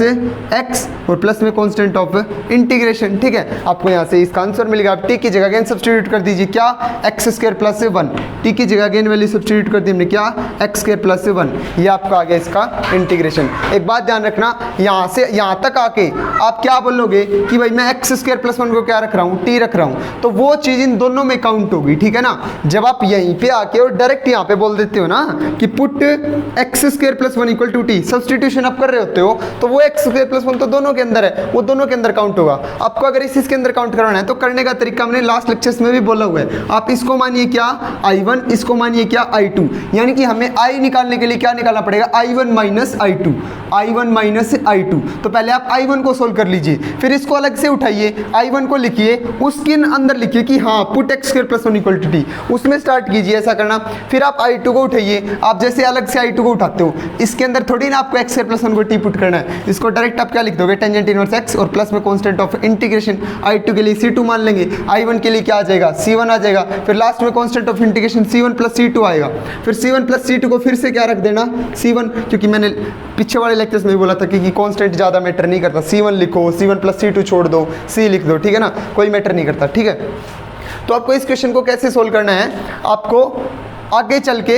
x और प्लस में कांस्टेंट ऑफ इंटीग्रेशन, ठीक है। आपको यहाँ से इसका आंसर मिलेगा। आप t की जगह अगेन सब्स्टिट्यूट कर दीजिए, क्या, एक्स स्क्वायर प्लस 1, t की जगह अगेन वैल्यू सब्स्टिट्यूट कर दी हमने, क्या, एक्स स्क्वायर प्लस 1। ये आपका आ गया इसका इंटीग्रेशन। एक बात ध्यान रखना, यहाँ से यहाँ तक आके आप क्या बोलोगे कि भाई मैं एक्स स्क्वायर प्लस 1 को क्या रख रहा हूँ, t रख रहा हूँ, तो वो चीज़ इन दोनों में काउंट होगी, ठीक है ना। जब आप यहीं पे आके और डायरेक्ट यहाँ पे बोल देते हो ना कि put X square plus 1 equal to T, substitution आप कर रहे होते हो, तो वो एक्स स्क्वायर प्लस 1 तो दोनों के अंदर है, वो दोनों के अंदर काउंट होगा। आपको अगर इसके अंदर काउंट करवाना है तो करने का तरीका हमने लास्ट लेक्चर्स में भी बोला हुआ है। आप इसको मानिए क्या, I1, इसको मानिए क्या, I2, यानी कि हमें I निकालने के लिए क्या निकालना पड़ेगा, I1 minus I2, I1 minus I2। तो पहले आप I1 को सोल्व कर लीजिए, फिर इसको अलग से उठाइए, I1 को लिखिए, उसके अंदर लिखिए कि हाँ put X square plus 1 equal to T, उसमें स्टार्ट कीजिए ऐसा करना। फिर आप I2 को उठाइए, आप जैसे अलग से I2 को उठाते हो, इसके अंदर थोड़ी ना आपको एक्स स्क्वायर प्लस 1 को टी पुट करना है, इसको डायरेक्ट आप क्या लिख दोगे, टेंजेंट इनवर्स x और प्लस में कांस्टेंट ऑफ इंटीग्रेशन। I2 के लिए C2 मान लेंगे, I1 के लिए क्या आ जाएगा, C1 आ जाएगा, फिर लास्ट में constant of integration C1 plus C2 आएगा। फिर C1 प्लस C2 को फिर से क्या रख देना, C1, क्योंकि मैंने पीछे वाले लेक्चर्स में भी बोला था कि कांस्टेंट ज़्यादा मैटर नहीं करता, C1 लिखो, C1 प्लस C2 छोड़ दो, C लिख दो, ठीक है ना, कोई मैटर नहीं करता, ठीक है। तो आपको इस क्वेश्चन को कैसे सोल्व करना है, आपको आगे चल के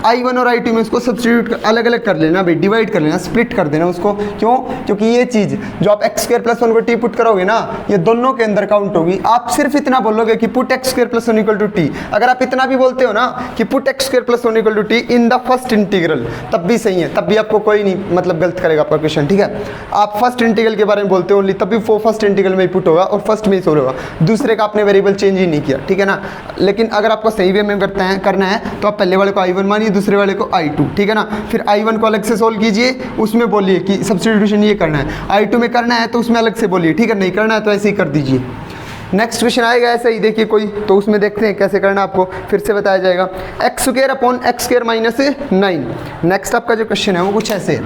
I1 और I2 में उसको सब्स्टिट्यूट अलग अलग कर लेना भाई, डिवाइड कर लेना, स्प्लिट कर देना उसको। क्यों, क्योंकि ये चीज़ जो आप एक्स स्क्वायर प्लस 1 को टी पुट करोगे ना, ये दोनों के अंदर काउंट होगी। आप सिर्फ इतना बोलोगे कि put X square plus 1 equal to T, अगर आप इतना भी बोलते हो ना कि put X square plus 1 equal to T in the first integral, तब भी सही है, तब भी आपको कोई नहीं मतलब गलत करेगा आपका क्वेश्चन, ठीक है। आप फर्स्ट इंटीग्रल के बारे में बोलते हो ओनली, तब भी वो फर्स्ट इंटीग्रल में ही पुट होगा और फर्स्ट में ही सोल्व होगा, दूसरे का आपने वेरिएबल चेंज ही नहीं किया, ठीक है ना। लेकिन अगर आपको सही वे में करना है तो आप पहले वाले को I1 मानिए, दूसरे वाले को I2, ठीक है ना। फिर I1 को अलग से सोल्व कीजिए, उसमें बोलिए कि सब्स्टिट्यूशन ये करना है, I2 में करना है तो उसमें अलग से बोलिए, ठीक है, नहीं करना है तो ऐसे ही कर दीजिए। नेक्स्ट क्वेश्चन आएगा ऐसा ही, देखिए कोई, तो उसमें देखते हैं कैसे करना, आपको फिर से बताया जाएगा। X square upon x square minus 9। Next आपका जो क्वेश्चन है वो कुछ ऐसे है,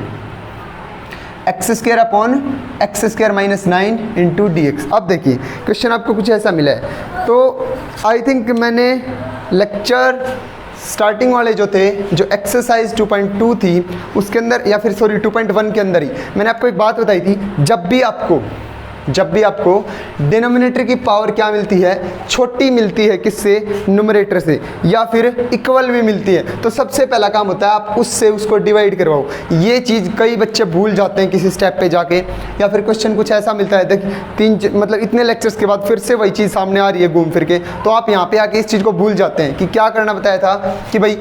x square upon x square minus 9 into D x. अब देखिए क्वेश्चन आपको कुछ ऐसा मिला है, तो आई थिंक मैंने लेक्चर स्टार्टिंग वाले जो थे, जो एक्सरसाइज 2.2 थी उसके अंदर, या फिर सॉरी 2.1 के अंदर ही मैंने आपको एक बात बताई थी, जब भी आपको डिनोमिनेटर की पावर क्या मिलती है, छोटी मिलती है, किससे, न्यूमरेटर से, या फिर इक्वल भी मिलती है, तो सबसे पहला काम होता है आप उससे उसको डिवाइड करवाओ। ये चीज़ कई बच्चे भूल जाते हैं किसी स्टेप पे जाके, या फिर क्वेश्चन कुछ ऐसा मिलता है, देख मतलब इतने लेक्चर्स के बाद फिर से वही चीज़ सामने आ रही है घूम फिर के, तो आप यहाँ पे आके इस चीज़ को भूल जाते हैं कि क्या करना बताया था कि भाई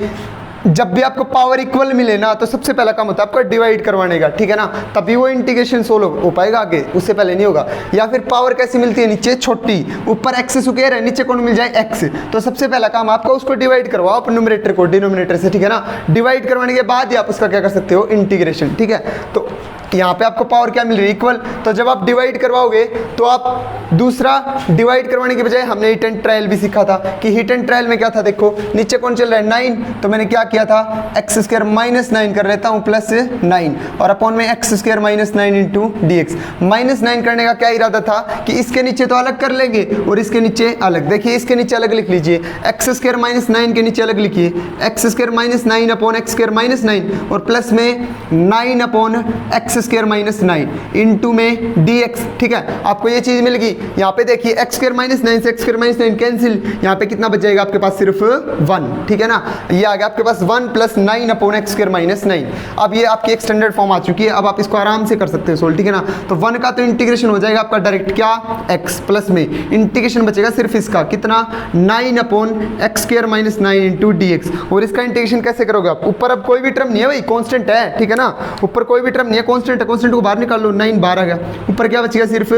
जब भी आपको पावर इक्वल मिले ना, तो सबसे पहला काम होता है आपका डिवाइड करवाने का, ठीक है ना, तभी वो इंटीग्रेशन सोल्व हो पाएगा, आगे उससे पहले नहीं होगा। या फिर पावर कैसी मिलती है, नीचे छोटी, ऊपर एक्स स्क्वायर है, नीचे कौन मिल जाए, एक्स, तो सबसे पहला काम आपका उसको डिवाइड करवाओ आप न्यूमरेटर को डिनोमिनेटर से, ठीक है ना। डिवाइड करवाने के बाद ही आप उसका क्या कर सकते हो, इंटीग्रेशन, ठीक है। तो यहाँ पे आपको पावर क्या मिल रही है, इक्वल, तो जब आप डिवाइड करवाओगे तो आप दूसरा डिवाइड करवाने के बजाय, हमने हिट एंड ट्रायल भी सीखा था कि हिट एंड ट्रायल में क्या था, देखो नीचे कौन चल रहा है, 9, तो मैंने क्या किया था, एक्स स्क्वायर माइनस 9 कर लेता हूँ प्लस 9, और अपॉन में x square minus 9 into D x. Minus 9 करने का क्या इरादा था कि इसके नीचे तो अलग कर लेंगे और इसके नीचे अलग, देखिए इसके नीचे अलग लिख लीजिए, एक्स स्क्वायर माइनस 9 के नीचे अलग लिखिए, x square minus 9 upon x square minus 9 और प्लस में 9 upon x x square minus 9 into में dx, ठीक है। आपको ये चीज़ मिल गई। यहाँ पे देखिए एक्स स्क्र माइनस 9 से एक्स स्क्र माइनस 9 कैंसिल, यहाँ पे कितना बच जाएगा आपके पास, सिर्फ 1, ठीक है ना। ये आ गया आपके पास 1 plus 9 upon x square minus 9। अब ये आपकी एक स्टैंडर्ड फॉर्म आ चुकी है, अब आप इसको आराम से कर सकते हो सोल्व, ठीक है ना। तो 1 का तो इंटीग्रेशन हो जाएगा आपका डायरेक्ट क्या, x प्लस में इंटीग्रेशन बचेगा सिर्फ इसका कितना, 9 upon x square minus 9 into D x. और इसका इंटीग्रेशन कैसे करोगे आप, ऊपर अब कोई भी टर्म नहीं है भाई, कांस्टेंट है, ठीक है ना। ऊपर कोई भी टर्म नहीं है, कांस्टेंट है, कांस्टेंट को बाहर निकाल लो, 9 बाहर आ गया, ऊपर क्या बचेगा, सिर्फ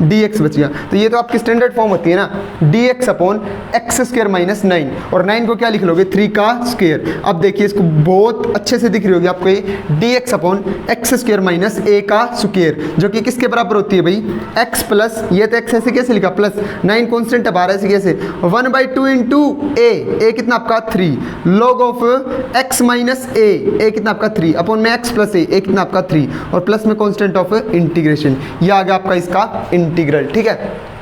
dx बच गया। तो ये तो आपकी स्टैंडर्ड फॉर्म होती है ना, dx upon x square minus 9, और 9 को क्या लिख लोगे, 3 का स्क्वायर। अब देखिए इसको बहुत अच्छे से दिख रही होगी आपको, ये dx upon x square minus a का स्क्वायर, जो कि किसके बराबर होती है भाई, x प्लस, ये तो x ऐसे कैसे लिखा, प्लस 9 कांस्टेंट है बाहर, ऐसे कैसे, 1/2 इंटू a कितना आपका 3, log of x minus a कितना आपका 3 अपॉन में x प्लस a कितना आपका 3, और प्लस में कांस्टेंट ऑफ इंटीग्रेशन, ये आ गया आपका इसका इंटीग्रल, ठीक है।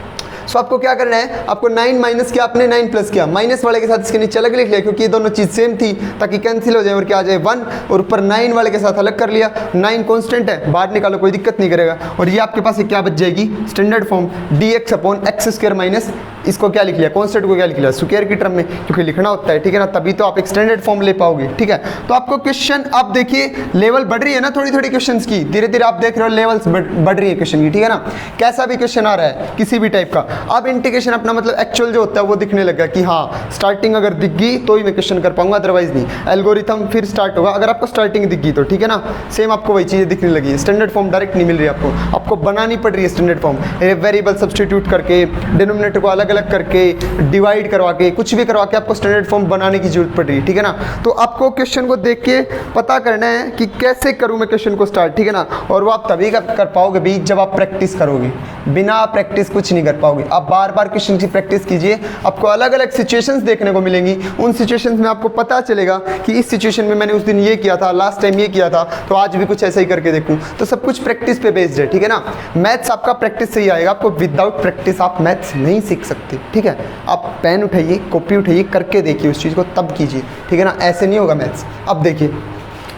सो आपको क्या करना है, आपको 9 माइनस किया आपने, 9 प्लस किया, माइनस वाले के साथ इसके नीचे अलग लिख लिया, क्योंकि ये दोनों चीज़ सेम थी, ताकि कैंसिल हो जाए और क्या आ जाए 1, और ऊपर 9 वाले के साथ अलग कर लिया, 9 कांस्टेंट है, बाहर निकालो कोई दिक्कत नहीं करेगा, और ये आपके पास क्या बच जाएगी, standard form dx upon x square minus, इसको क्या लिख लिया, कांस्टेंट को क्या लिख लिया, स्क्वायर की टर्म में, क्योंकि लिखना होता है, ठीक है ना, तभी तो आप एक स्टैंडर्ड फॉर्म ले पाओगे, ठीक है। तो आपको क्वेश्चन, आप देखिए लेवल बढ़ रही है ना थोड़ी थोड़ी क्वेश्चन की, धीरे धीरे आप देख रहे हो लेवल्स बढ़ रही है क्वेश्चन की, ठीक है ना। कैसा भी क्वेश्चन आ रहा है किसी भी टाइप का, अब इंटीग्रेशन अपना मतलब एक्चुअल जो होता है वो दिखने लगा कि हाँ स्टार्टिंग अगर दिख गई तो ही मैं क्वेश्चन कर पाऊंगा, अदरवाइज नहीं। एल्गोरिथम फिर स्टार्ट होगा अगर आपको स्टार्टिंग दिख गई तो, ठीक है ना। सेम आपको वही चीज़ें दिखने लगी है, स्टैंडर्ड फॉर्म डायरेक्ट नहीं मिल रही आपको बनानी पड़ रही है स्टैंडर्ड फॉर्म, वेरिएबल सब्स्टिट्यूट करके, डिनोमिनेटर को अलग अलग करके, डिवाइड करवा के, कुछ भी करवा के आपको स्टैंडर्ड फॉर्म बनाने की जरूरत पड़ रही है, ठीक है ना। तो आपको क्वेश्चन को देख के पता करना है कि कैसे करूँ मैं क्वेश्चन को स्टार्ट, ठीक है ना। और वो आप तभी कर पाओगे भी जब आप प्रैक्टिस करोगे, बिना प्रैक्टिस कुछ नहीं कर पाओगे। आप बार बार क्वेश्चन की प्रैक्टिस कीजिए, आपको अलग अलग सिचुएशंस देखने को मिलेंगी, उन सिचुएशंस में आपको पता चलेगा कि इस सिचुएशन में मैंने उस दिन ये किया था, लास्ट टाइम ये किया था, तो आज भी कुछ ऐसा ही करके देखूं। तो सब कुछ प्रैक्टिस पे बेस्ड है, ठीक है ना। मैथ्स आपका प्रैक्टिस से ही आएगा, आपको विदाउट प्रैक्टिस आप मैथ्स नहीं सीख सकते, ठीक है। आप पेन उठाइए, कॉपी उठाइए, करके देखिए उस चीज़ को, तब कीजिए, ठीक है ना। ऐसे नहीं होगा मैथ्स। अब देखिए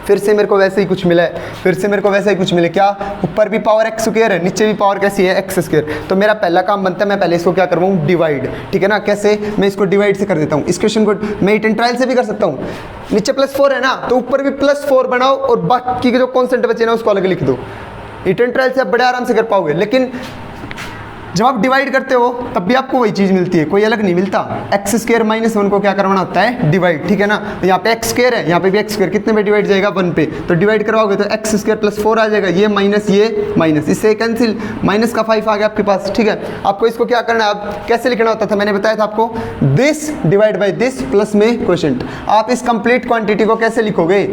फिर से मेरे को वैसे ही कुछ मिला है, फिर से मेरे को वैसा ही कुछ मिले, क्या, ऊपर भी पावर एक्स स्क्वायर है, नीचे भी पावर कैसी है, एक्स स्क्वायर। तो मेरा पहला काम बनता है, मैं पहले इसको क्या करवाऊँ, डिवाइड, ठीक है ना। कैसे, मैं इसको डिवाइड से कर देता हूँ। इस क्वेश्चन को मैं हिट एंड ट्रायल से भी कर सकता हूँ, नीचे +4 है ना, तो ऊपर भी +4 बनाओ और बाकी के जो कॉन्सेंट बचे ना उसको अलग लिख दो। हिट एंड ट्रायल से आप बड़े आराम से कर पाओगे, लेकिन जब आप डिवाइड करते हो तब भी आपको वही चीज़ मिलती है, कोई अलग नहीं मिलता। एक्स स्क्वायर माइनस 1 को क्या करवाना होता है, डिवाइड, ठीक है ना। तो यहाँ पे एक्स स्क्वायर है, यहाँ पे भी एक्स स्क्वायर, कितने पे डिवाइड जाएगा, 1 पे, तो डिवाइड करवाओगे तो एक्स स्क्वायर +4 आ जाएगा, ये माइनस, इससे कैंसिल, माइनस का 5 आ गया आपके पास, ठीक है। आपको इसको क्या करना है, अब कैसे लिखना होता था, मैंने बताया था आपको, this divide by this plus में क्वोशिएंट। आप इस कंप्लीट क्वांटिटी को कैसे लिखोगे,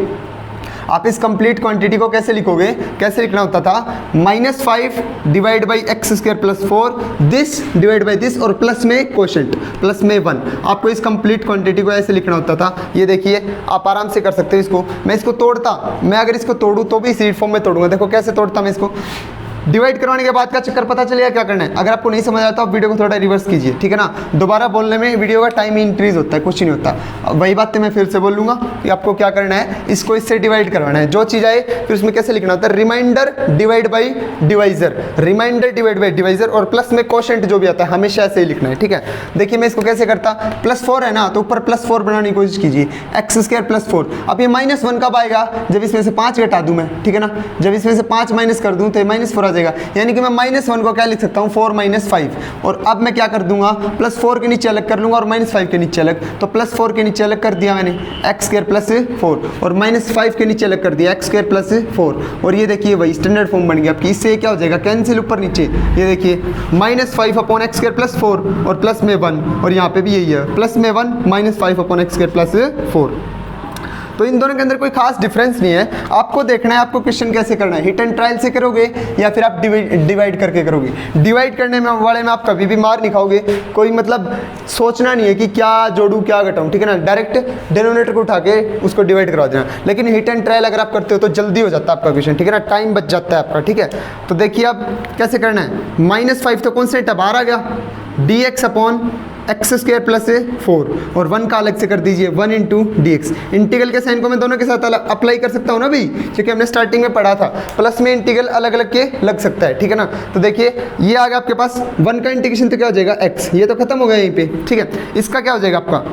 आप इस कंप्लीट क्वांटिटी को कैसे लिखोगे, कैसे लिखना होता था, -5 divide by x square +4, this divide by this, और प्लस में क्वोशिएंट, प्लस में 1। आपको इस कंप्लीट क्वांटिटी को ऐसे लिखना होता था। ये देखिए आप आराम से कर सकते हो इसको। मैं इसको तोड़ता, मैं अगर इसको तोड़ूँ तो भी इसी फॉर्म में तोड़ूंगा। देखो कैसे तोड़ता मैं इसको, डिवाइड करवाने के बाद का चक्कर पता चलेगा क्या करना है। अगर आपको नहीं समझ आता आप वीडियो को थोड़ा रिवर्स कीजिए, ठीक है ना। दोबारा बोलने में वीडियो का टाइम इंक्रीज होता है, कुछ नहीं होता। वही बात मैं फिर से बोल लूँगा कि आपको क्या करना है, इसको इससे डिवाइड करवाना है। जो चीज़ आए फिर उसमें कैसे लिखना होता है, remainder divide by divisor, remainder divide by divisor, और प्लस में क्वोशिएंट जो भी आता है हमेशा ऐसे ही लिखना है, ठीक है। देखिए मैं इसको कैसे करता, +4 है ना, तो ऊपर +4 बनाने की कोशिश कीजिए, एक्स स्क्वायर +4। अब ये -1 कब आएगा, जब इसमें से 5 घटा दूँ मैं, ठीक है ना। जब इसमें से 5 माइनस कर दूँ तो ये -4 आ जाएगा, यानी कि मैं -1 को क्या लिख सकता हूँ, 4 - 5। और अब मैं क्या कर दूंगा, +4 के नीचे अलग कर लूंगा और -5 के नीचे अलग। तो +4 के नीचे अलग कर दिया मैंने, एक्स स्क्वायर +4, और -5 के नीचे अलग कर दिया, एक्स स्क्वायर +4। और ये देखिए वही स्टैंडर्ड फॉर्म बन गया आपकी। इससे क्या हो जाएगा, कैंसिल ऊपर नीचे। ये देखिए -5 अपॉन एक्स स्क्वायर +4 और प्लस में 1, और यहाँ पे भी यही है, प्लस में 1 -5 अपॉन एक्स स्क्वायर +4। तो इन दोनों के अंदर कोई खास डिफरेंस नहीं है। आपको देखना है आपको क्वेश्चन कैसे करना है, हिट एंड ट्रायल से करोगे या फिर आप डिवाइड करके करोगे। डिवाइड करने में वाले में आप कभी भी मार नहीं खाओगे, कोई मतलब सोचना नहीं है कि क्या जोड़ूँ क्या घटाऊँ, ठीक है ना। डायरेक्ट डिनोमिनेटर को उठा के उसको डिवाइड करवा देना। लेकिन हिट एंड ट्रायल अगर आप करते हो तो जल्दी हो जाता है आपका क्वेश्चन, ठीक है ना, टाइम बच जाता है आपका, ठीक है। तो देखिए अब कैसे करना है, -5 तो कौन से बाहर आ गया, dx upon x square plus 4 और 1 का अलग से कर दीजिए 1 इंटू डी एक्स। इंटीग्रल के साइन को मैं दोनों के साथ अप्लाई कर सकता हूँ ना भाई, क्योंकि हमने स्टार्टिंग में पढ़ा था प्लस में इंटीग्रल अलग अलग के लग सकता है, ठीक है ना। तो देखिए ये आ गया आपके पास 1 का इंटीग्रेशन तो क्या हो जाएगा x, ये तो खत्म हो गया यहीं पे, ठीक है। इसका क्या हो जाएगा आपका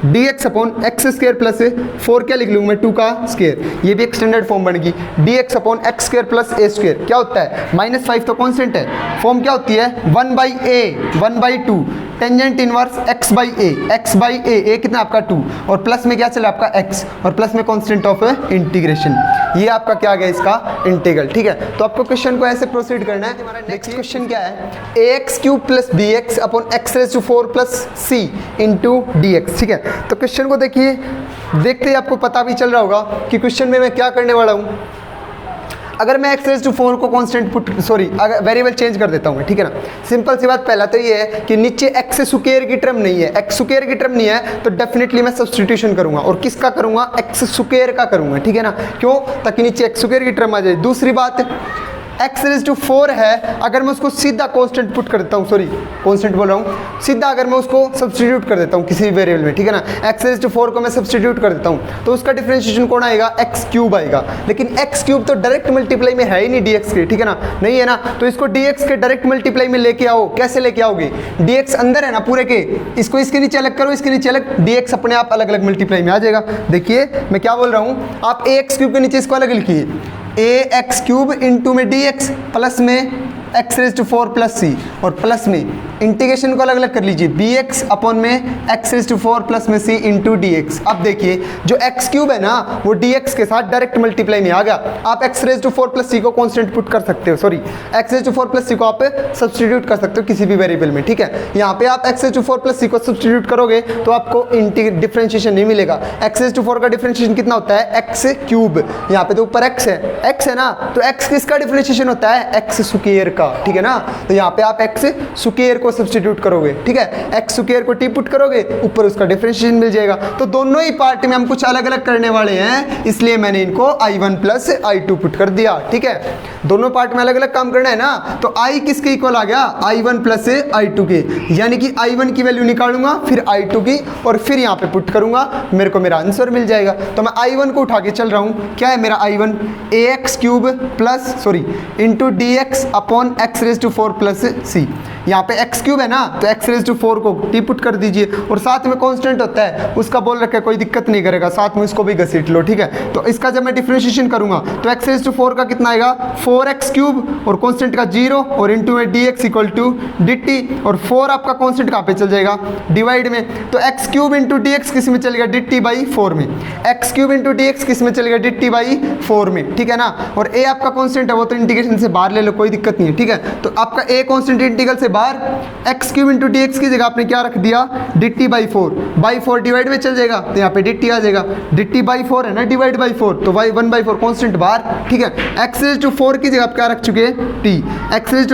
dx upon x square plus 4 क्या लिख लूँगा मैं 2 का स्क्वायर, ये भी एक स्टैंडर्ड फॉर्म बनेगी। dx upon x square plus a square क्या होता है -5 तो कॉन्स्टेंट है, फॉर्म क्या होती है 1/2 टेंजेंट इनवर्स x बाई ए कितना आपका 2 और प्लस में क्या चला आपका x और प्लस में कांस्टेंट ऑफ इंटीग्रेशन, ये आपका क्या आ गया इसका इंटीग्रल, ठीक है। तो आपको क्वेश्चन को ऐसे प्रोसीड करना है। हमारा नेक्स्ट क्वेश्चन क्या है ax³ plus bx upon x⁴ plus c into dx, ठीक है। तो क्वेश्चन को देखिए, देखते ही आपको पता भी चल रहा होगा कि क्वेश्चन में मैं क्या करने वाला हूँ। अगर मैं x⁴ को कांस्टेंट अगर वेरिएबल चेंज कर देता हूँ, ठीक है ना। सिंपल सी बात, पहला तो ये है कि नीचे x स्क्वायर की टर्म नहीं है, x स्क्वायर की टर्म नहीं है तो डेफिनेटली मैं सब्स्टिट्यूशन करूंगा और किसका करूंगा x स्क्वायर का करूंगा, ठीक है ना। क्यों, ताकि नीचे x स्क्वायर की टर्म आ जाए। दूसरी बात x⁴ है, अगर मैं उसको सीधा कांस्टेंट पुट कर देता हूँ, कांस्टेंट बोल रहा हूँ, सीधा अगर मैं उसको सब्स्टिट्यूट कर देता हूँ किसी भी वेरिएबल में, ठीक है ना। x⁴ को मैं सब्स्टिट्यूट कर देता हूँ तो उसका डिफरेंशिएशन कौन आएगा x³ आएगा, लेकिन x³ तो डायरेक्ट मल्टीप्लाई में है ही नहीं dx के, ठीक है ना, नहीं है ना। तो इसको dx के डायरेक्ट मल्टीप्लाई में लेके आओ, कैसे लेके आओगे, dx अंदर है ना पूरे के, इसको इसके नीचे अलग करो, इसके नीचे अलग, dx अपने आप अलग अलग मल्टीप्लाई में आ जाएगा। देखिए मैं क्या बोल रहा हूँ, आप ax³ के नीचे इसको अलग लिखिए, ax³ इंटू में dx प्लस में x⁴ प्लस c और प्लस में इंटीग्रेशन को अलग अलग कर लीजिए bx अपॉन में x⁴ प्लस में c इंटू dx। अब देखिए जो x³ है ना वो dx के साथ डायरेक्ट मल्टीप्लाई में आ गया। आप x⁴ प्लस c को कांस्टेंट पुट कर सकते हो, x⁴ प्लस c को आप सब्स्टिट्यूट कर सकते हो किसी भी वेरिएबल में, ठीक है। यहाँ पे आप x⁴ प्लस c को सब्स्टिट्यूट करोगे तो आपको डिफरेंशिएशन नहीं मिलेगा। x⁴ का डिफरेंशिएशन कितना होता है x³, यहाँ पे तो ऊपर x है ना, तो x किसका डिफरेंशिएशन होता है x स्क्वायर का, ठीक है ना। तो यहाँ पे आप x स्क्वायर को सब्स्टिट्यूट करोगे, ठीक है, x स्क्वायर को t पुट करोगे, ऊपर उसका डिफरेंशिएशन मिल जाएगा। तो दोनों ही पार्ट में हम कुछ अलग अलग करने वाले हैं, इसलिए मैंने इनको i1 प्लस i2 पुट कर दिया, ठीक है। दोनों पार्ट में अलग अलग काम करना है ना, तो i किसके इक्वल आ गया i1 प्लस i2 के, यानी कि i1 की वैल्यू निकालूंगा फिर i2 की और फिर यहाँ पे पुट करूंगा, मेरे को मेरा आंसर मिल जाएगा। तो मैं i1 को उठा के चल रहा हूँ, क्या है मेरा i1 ax³ plus into dx upon x⁴ plus c। यहाँ पे x³ है ना तो x⁴ को t पुट कर दीजिए और साथ में कांस्टेंट होता है उसका बोल रखा है, कोई दिक्कत नहीं करेगा, साथ में इसको भी घसीट लो, ठीक है। तो इसका जब मैं डिफरेंशिएशन करूंगा तो x⁴ का कितना आएगा 4x³ और कांस्टेंट का 0 और इंटू में dx इक्वल टू dt और 4 आपका कांस्टेंट कहाँ पे चल जाएगा डिवाइड में, तो x³ इंटू dx किस में चलेगा dt/4 में, x³ इंटू dx किस में चलेगा dt/4 में, ठीक है ना। और a आपका कांस्टेंट है वो तो इंटीग्रेशन से बाहर ले लो, कोई दिक्कत नहीं है, ठीक है। तो आपका a कांस्टेंट इंटीग्रल से बाहर, x³ इंटू dx की जगह आपने क्या रख दिया dt/4 डिवाइड में चल जाएगा तो यहाँ पे dt आ जाएगा, dt/4 है ना डिवाइड बाई 4 तो 1/4 कांस्टेंट बाहर, ठीक है। x⁴ की जगह आप क्या रख चुके हैं t, x⁴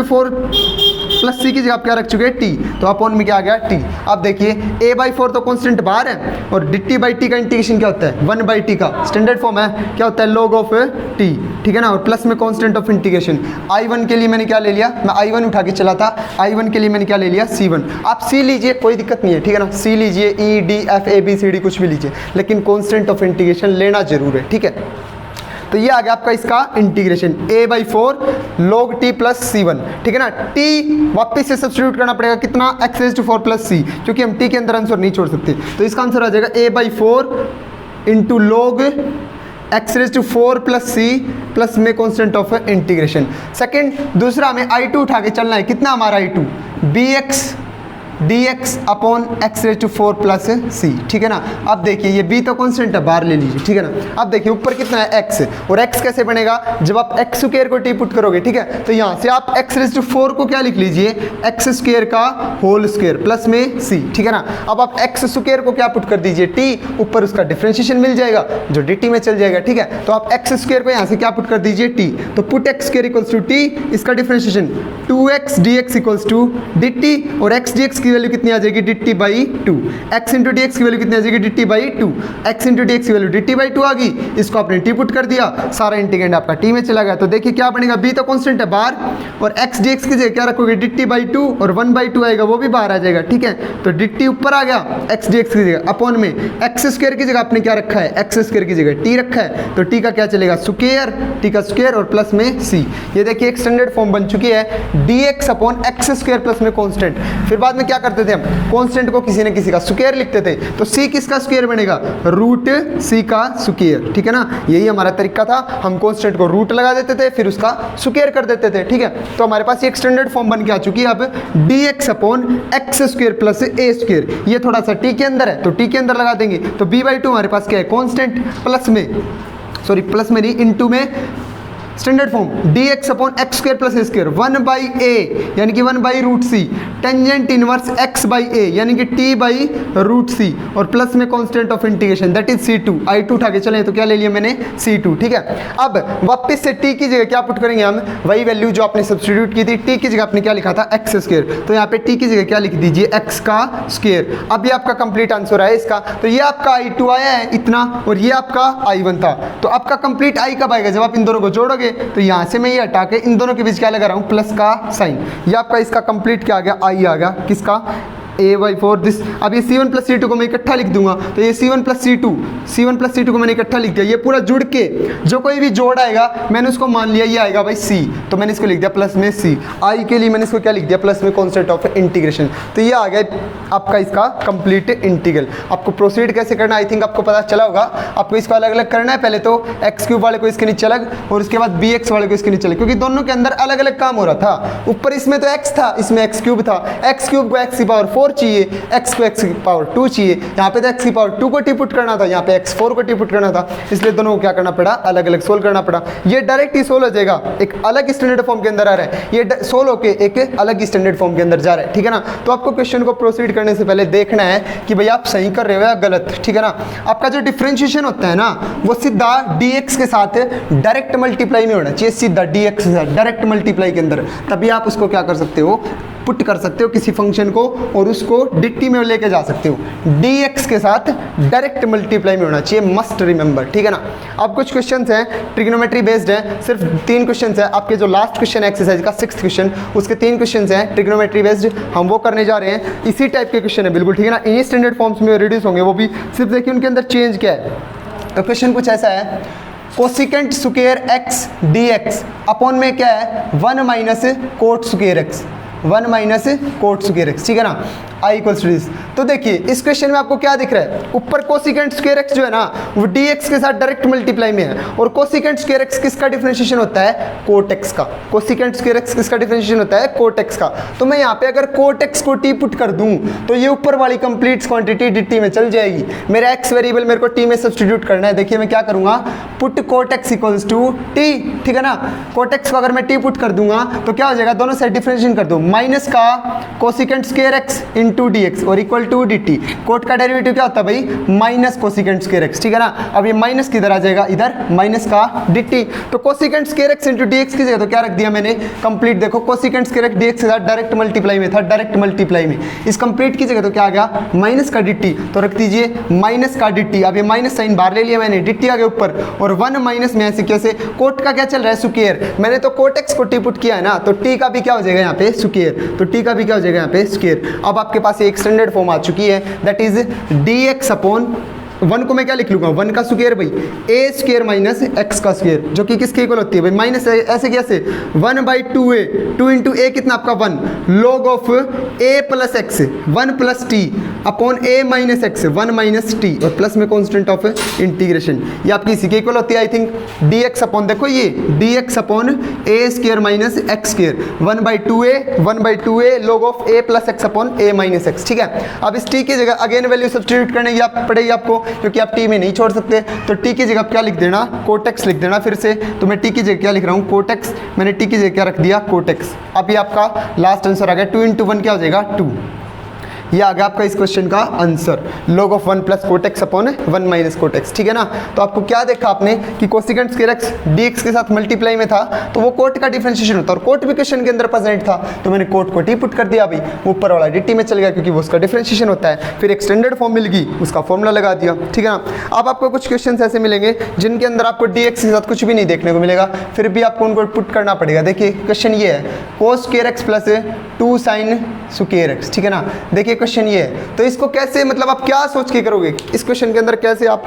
प्लस c की जगह आप क्या रख चुके हैं t, तो अपॉन में क्या आ गया t। अब देखिए a/4 तो कांस्टेंट बाहर है और dt/t का इंटीग्रेशन क्या होता है 1/t का स्टैंडर्ड फॉर्म है, क्या होता है log ऑफ t, ठीक है ना, और प्लस में कांस्टेंट ऑफ इंटीग्रेशन। i1 के लिए मैंने क्या ले लिया, मैं i1 उठा के चला था, i1 के लिए मैंने क्या ले लिया c1, आप c लीजिए कोई दिक्कत नहीं है, ठीक है ना, c लीजिए e d f a b c d कुछ भी लीजिए, लेकिन कांस्टेंट ऑफ इंटीग्रेशन लेना जरूर है, ठीक है। तो ये आ गया आपका इसका integration a/4 log t plus c1, ठीक है ना। t वापस से सब्स्टिट्यूट करना पड़ेगा कितना x⁴ प्लस c, क्योंकि हम t के अंदर आंसर नहीं छोड़ सकते, तो इसका आंसर आ जाएगा a/4 into log x⁴ plus c plus में कांस्टेंट ऑफ इंटीग्रेशन। सेकंड, दूसरा हमें i2 उठा के चलना है, कितना हमारा i2 bx dx upon x⁴ plus c, ठीक है ना। अब देखिए ये b तो कांस्टेंट है, बाहर ले लीजिए, ठीक है ना। अब देखिए ऊपर कितना है x, और x कैसे बनेगा जब आप x² को t पुट करोगे, ठीक है। तो यहाँ से आप x⁴ को क्या लिख लीजिए x² का होल स्क्वायर प्लस में c, ठीक है ना। अब आप x² को क्या पुट कर दीजिए t, ऊपर उसका डिफरेंशिएशन मिल जाएगा जो dt में चल जाएगा, ठीक है। तो आप x² को यहाँ से क्या पुट कर दीजिए t, तो put x² equals to t, इसका differentiation 2x dx equals to dt और x dx की वैल्यू कितनी आ जाएगी, dt by 2। x into D X की वैल्यू कितनी आ जाएगी, dt by 2। x into D X की वैल्यू dt बाई 2 आ गई, इसको आपने t पुट कर दिया, सारा इंटीग्रेंड आपका t में चला गया। तो देखिए क्या बनेगा, b तो कांस्टेंट है बाहर, और x dx की जगह क्या रखोगे, dt बाई 2, और 1 बाई 2 आएगा वो भी बाहर आ जाएगा, ठीक है। तो dt ऊपर आ गया, x dx की जगह अपॉन में एक्स स्क्वायर की जगह आपने क्या रखा है, एक्स स्क्वायर की जगह t रखा है, तो t का क्या चलेगा, स्क्वायर, t का स्क्वायर और प्लस में c। ये देखिए एक स्टैंडर्ड फॉर्म बन चुकी है, dx upon x square plus में कांस्टेंट। फिर बाद में क्या करते थे हम, कांस्टेंट को किसी न किसी का स्क्वायर लिखते थे, तो c किसका स्क्वायर बनेगा, रूट c का स्क्वायर, ठीक है ना। यही हमारा तरीका था, हम कांस्टेंट को रूट लगा देते थे, फिर उसका स्क्वायर कर देते थे, ठीक है। तो हमारे पास एक स्टैंडर्ड फॉर्म बन के आ चुकी है अब, dx upon x square plus a square. ये थोड़ा सा t के अंदर है, तो t के अंदर लगा देंगे, तो b बाई 2 हमारे पास क्या है, कांस्टेंट, प्लस में, सॉरी प्लस में नहीं, इनटू में standard form dx upon x square plus a square, 1 by a यानी कि 1 by root c, tangent inverse x by a यानी कि t बाई रूट सी, और प्लस में constant of integration that is c2। i2 उठा के चले तो क्या ले लिया मैंने, c2, ठीक है। अब वापस से t की जगह क्या पुट करेंगे हम, वही वैल्यू जो आपने सब्स्टिट्यूट की थी, t की जगह आपने क्या लिखा था, एक्स स्क्वायर, तो यहाँ पे t की जगह क्या लिख दीजिए, x का स्क्वायर। अब ये आपका कंप्लीट आंसर है इसका, तो ये आपका i2 आया है इतना, और ये आपका i1 था। तो आपका कंप्लीट i कब आएगा, जब आप इन दोनों को जोड़ोगे, तो यहां से मैं ये हटा के इन दोनों के बीच क्या लगा रहा हूं, प्लस का साइन। ये आपका इसका कंप्लीट क्या आ गया, आई आ गया, किसका, a/4 दिस। अब ये c1 प्लस c2 को मैं इकट्ठा लिख दूंगा, तो ये c1 प्लस c2 को मैंने इकट्ठा लिख दिया, ये पूरा जुड़ के जो कोई भी जोड़ आएगा मैंने उसको मान लिया ये आएगा भाई c, तो मैंने इसको लिख दिया प्लस में c। i के लिए मैंने इसको क्या लिख दिया, प्लस में कांस्टेंट ऑफ इंटीग्रेशन। तो ये आ गया आपका इसका कंप्लीट इंटीग्रल। आपको प्रोसीड कैसे करना, आई थिंक आपको पता चला होगा। आपको इसको अलग अलग करना है, पहले तो एक्स क्यूब वाले को इसके नीचे अलग, और उसके बाद bx वाले को इसके नीचे अलग, क्योंकि दोनों के अंदर अलग अलग काम हो रहा था। ऊपर इसमें तो x था, इसमें x क्यूब था, x क्यूब को x की पावर 4 चाहिए, x को x की पावर 2 चाहिए, यहाँ पे तो x की पावर 2 को टी पुट करना था, यहाँ पे x4 को टी पुट करना था, इसलिए दोनों को क्या करना पड़ा, अलग अलग सोल्व करना पड़ा। ये डायरेक्ट ही सोल्व हो जाएगा, एक अलग स्टैंडर्ड फॉर्म के अंदर आ रहा है, ये सोल्व होके एक अलग स्टैंडर्ड फॉर्म के अंदर जा रहा है, ठीक है ना। तो आपको क्वेश्चन को प्रोसीड करने से पहले देखना है कि भाई आप सही कर रहे हो या गलत, ठीक है ना। आपका जो डिफरेंशिएशन होता है ना, वो सीधा dx के साथ डायरेक्ट मल्टीप्लाई में होना चाहिए, सीधा dx के साथ डायरेक्ट मल्टीप्लाई के अंदर, तभी आप उसको क्या कर सकते हो, पुट कर सकते हो किसी फंक्शन को, और उसको dt में लेके जा सकते हो। dx के साथ डायरेक्ट मल्टीप्लाई में होना चाहिए, मस्ट रिमेंबर, ठीक है ना। अब कुछ क्वेश्चंस हैं ट्रिग्नोमेट्री बेस्ड हैं, सिर्फ 3 क्वेश्चंस हैं। आपके जो लास्ट क्वेश्चन है एक्सरसाइज का 6th क्वेश्चन, उसके 3 क्वेश्चंस हैं ट्रिग्नोमेट्री बेस्ड, हम वो करने जा रहे हैं। इसी टाइप के क्वेश्चन है बिल्कुल, ठीक है ना, इन्हीं स्टैंडर्ड फॉर्म्स में रिड्यूस होंगे, वो भी सिर्फ देखिए उनके अंदर चेंज क्या है। तो क्वेश्चन कुछ ऐसा है, cosecant square x dx upon में क्या है, 1 minus cot square x, 1 minus cot square x, ठीक है ना, i इक्वल्स टू दिस। तो देखिए इस क्वेश्चन में आपको क्या दिख रहा है, ऊपर कोसिकेंट स्क्वायर x जो है ना वो dx के साथ डायरेक्ट मल्टीप्लाई में है, और कोसिकेंट स्क्वायर x किसका डिफरेंशिएशन होता है, कोट x का। कोसिकेंट स्क्वायर x किसका डिफरेंशिएशन होता है, कोट x का। तो मैं यहाँ पे अगर कोट x को t पुट कर दूं तो ये ऊपर वाली कंप्लीट क्वांटिटी dt में चल जाएगी। मेरा x वेरिएबल मेरे को t में सब्स्टिट्यूट करना है। देखिए मैं क्या करूंगा, put cot x equals to t, ठीक है ना। कोट x को अगर मैं t पुट कर दूंगा तो क्या हो जाएगा, दोनों साइड डिफरेंशिएशन कर दो, माइनस का cosecant square x into dx और इक्वल टू dt। कोट का डेरिवेटिव क्या होता है भाई, माइनस कोसिकेंट स्क्वायर x, ठीक है ना। अब ये माइनस किधर आ जाएगा, इधर माइनस का dt। तो cosecant square x into dx की जगह तो क्या रख दिया मैंने, कंप्लीट। देखो कोसिकेंट स्क्वायर x dx के साथ डायरेक्ट मल्टीप्लाई में था, डायरेक्ट मल्टीप्लाई में, इस कंप्लीट की जगह तो क्या आ गया, माइनस का dt, तो रख दीजिए माइनस का dt। अब ये माइनस साइन बाहर ले लिया मैंने, dt आ गया ऊपर, और 1 माइनस में ऐसे कैसे, कोट का क्या चल रहा है, स्क्वायर, मैंने तो कोट x को t पुट किया है ना, तो t का भी क्या हो जाएगा यहाँ पे स्क्वायर, तो t का भी क्या हो जाएगा यहाँ पे स्क्वायर। अब आपके पास एक स्टैंडर्ड फॉर्म आ चुकी है, दैट इज dx अपॉन 1 को मैं क्या लिख लूंगा, 1 का स्क्वायर भाई, a स्क्वायर माइनस x का स्क्वायर, जो कि किसके इक्वल होती है भाई, माइनस ऐसे कैसे, 1/2a, 2 इंटू a कितना आपका 1, log of a plus x, 1 plus t upon a minus x, 1 minus t, और प्लस में कॉन्स्टेंट ऑफ इंटीग्रेशन, ये आपकी इसी के इक्वल होती है आई थिंक। dx अपॉन, देखो ये dx upon a square minus x square, 1/2a log of a plus x upon a minus x, ठीक है। अब इस t की जगह अगेन वैल्यू सब्स्टिट्यूट करने की पड़ेगी आपको, क्योंकि आप t में नहीं छोड़ सकते, तो t की जगह क्या लिख देना, कोट x लिख देना फिर से। तो मैं t की जगह क्या लिख रहा हूँ, कोट x, मैंने t की जगह क्या रख दिया, कोट x। अब ये आपका लास्ट आंसर आ गया, 2 इंटू 1 क्या हो जाएगा, 2। ये आ गया आपका इस क्वेश्चन का answer, log of 1 plus cot x upon 1 minus cot x, ठीक है ना। तो आपको क्या देखा आपने कि कोसिकेंट स्क्वायर एक्स dx के साथ मल्टीप्लाई में था तो वो कोट का डिफरेंशिएशन होता है, और कोट भी क्वेश्चन के अंदर प्रेजेंट था तो मैंने कोट को टी पुट कर दिया, अभी ऊपर वाला dt में चल गया क्योंकि वो उसका डिफरेंशिएशन होता है। फिर एक्सटेंडेड फॉर्म मिल गई, उसका फॉर्मूला लगा दिया, ठीक है ना। अब आपको कुछ क्वेश्चन ऐसे मिलेंगे जिनके अंदर आपको dx के साथ कुछ भी नहीं देखने को मिलेगा, फिर भी आपको उनको पुट करना पड़ेगा। देखिए क्वेश्चन ये है cos square x plus 2 sin square x, ठीक है ना। देखिए क्वेश्चन ये है, तो इसको कैसे मतलब आप क्या सोच के करोगे इस क्वेश्चन के अंदर, कैसे आप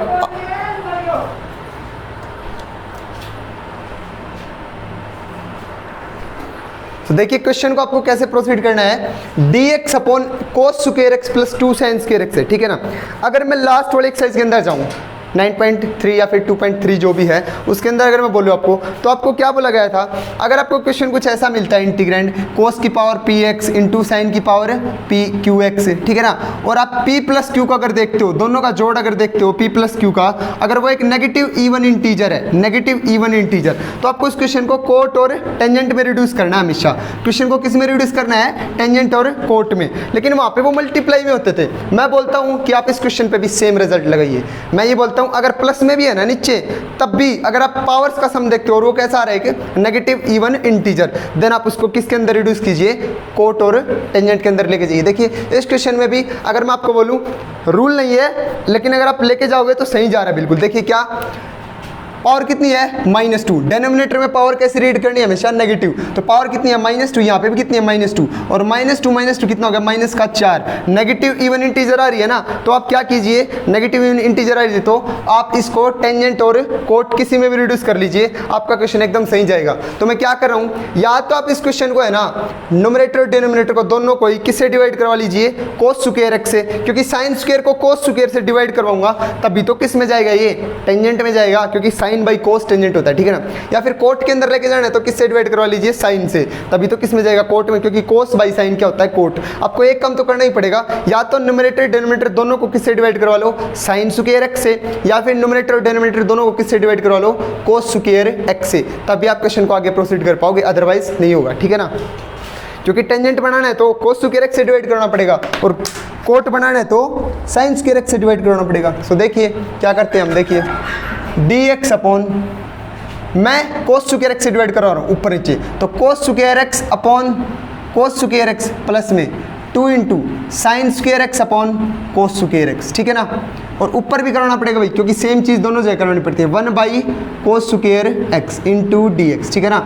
तो देखिए क्वेश्चन को आपको कैसे प्रोसीड करना है, dx upon cos square x plus 2 sin square x है, ठीक है ना। अगर मैं लास्ट वाले एक्सरसाइज के अंदर जाऊं 9.3 या फिर 2.3 जो भी है उसके अंदर अगर मैं बोलूँ आपको, तो आपको क्या बोला गया था, अगर आपको क्वेश्चन कुछ ऐसा मिलता है इंटीग्रेंड cos की पावर px इंटू साइन की पावर pqx, ठीक है ना, और आप p प्लस क्यू का अगर देखते हो, दोनों का जोड़ अगर देखते हो p प्लस क्यू का, अगर वो एक नेगेटिव इवन इंटीजर है, नेगेटिव इवन इंटीजर, तो आपको इस क्वेश्चन को कोट और टेंजेंट में रिड्यूस करना है हमेशा। क्वेश्चन को किस में रिड्यूस करना है, टेंजेंट और कोट में, लेकिन वहाँ पे वो मल्टीप्लाई में होते थे। मैं बोलता हूँ कि आप इस क्वेश्चन पे भी सेम रिजल्ट लगाइए। मैं ये बोलता हूँ अगर प्लस में भी है ना नीचे, तब भी अगर आप पावर्स का सम देखते हो और वो कैसा आ रहा है कि नेगेटिव इवन इंटीजर, देन आप उसको किसके अंदर रिड्यूस कीजिए, कोट और टेंजेंट के अंदर लेके जाइए। देखिए इस क्वेश्चन में भी अगर मैं आपको बोलूं रूल नहीं है, लेकिन अगर आप लेके जाओगे तो सही जा रहा है बिल्कुल। देखिए क्या पावर कितनी है, -2, डेनोमिनेटर में पावर कैसे रीड करनी है, हमेशा नेगेटिव, तो पावर कितनी है -2, यहाँ पे भी कितनी है -2, और -2 कितना हो गया, माइनस का 4, नेगेटिव इवन इंटीजर आ रही है ना, तो आप क्या कीजिए, नेगेटिव इवन इंटीजर आ रही है तो आप इसको टेंजेंट और कोट किसी में भी रिड्यूस कर लीजिए, आपका क्वेश्चन एकदम सही जाएगा। तो मैं क्या कर रहा हूँ, या तो आप इस क्वेश्चन को है ना न्यूमरेटर और डिनोमिनेटर को दोनों को ही किससे डिवाइड करवा लीजिए, cos स्क्वायर एक्स से, क्योंकि साइन स्क्वायर को cos स्क्वायर से डिवाइड करवाऊंगा तभी तो किस में जाएगा, ये टेंजेंट में जाएगा, क्योंकि साइन बाई कोस टेंजेंट होता है, ठीक है ना। या फिर कोट के अंदर लेके जाना है तो किससे डिवाइड करवा लीजिए, साइन से, तभी तो किस में जाएगा, कोट में, क्योंकि कोस बाई साइन क्या होता है, कोट। आपको एक काम तो करना ही पड़ेगा, या तो न्यूमरेटर डिनोमिनेटर दोनों को किससे डिवाइड करवा लो, साइन स्क्वायर एक्स से, या फिर न्यूमरेटर और डिनोमिनेटर दोनों को किससे डिवाइड करवा लो, कोस स्क्वायर एक्स से, तभी आप क्वेश्चन को आगे प्रोसीड कर पाओगे, अदरवाइज नहीं होगा, ठीक है ना। क्योंकि टेंजेंट बनाना है तो कोस स्क्वायर एक्स से डिवाइड करना पड़ेगा, और कोट बनाना है तो साइन स्क्वायर एक्स से डिवाइड करना पड़ेगा। सो देखिए क्या करते हैं हम, देखिए dx अपॉन, मैं cos स्क्वायर एक्स से डिवाइड करवा रहा हूँ ऊपर नीचे, तो cos square x upon cos square x plus में 2 into sine square x upon cos square x, ठीक है ना। और ऊपर भी करवाना पड़ेगा भाई, क्योंकि सेम चीज़ दोनों जगह करवानी पड़ती है, 1 by cos square x into D x, ठीक है ना।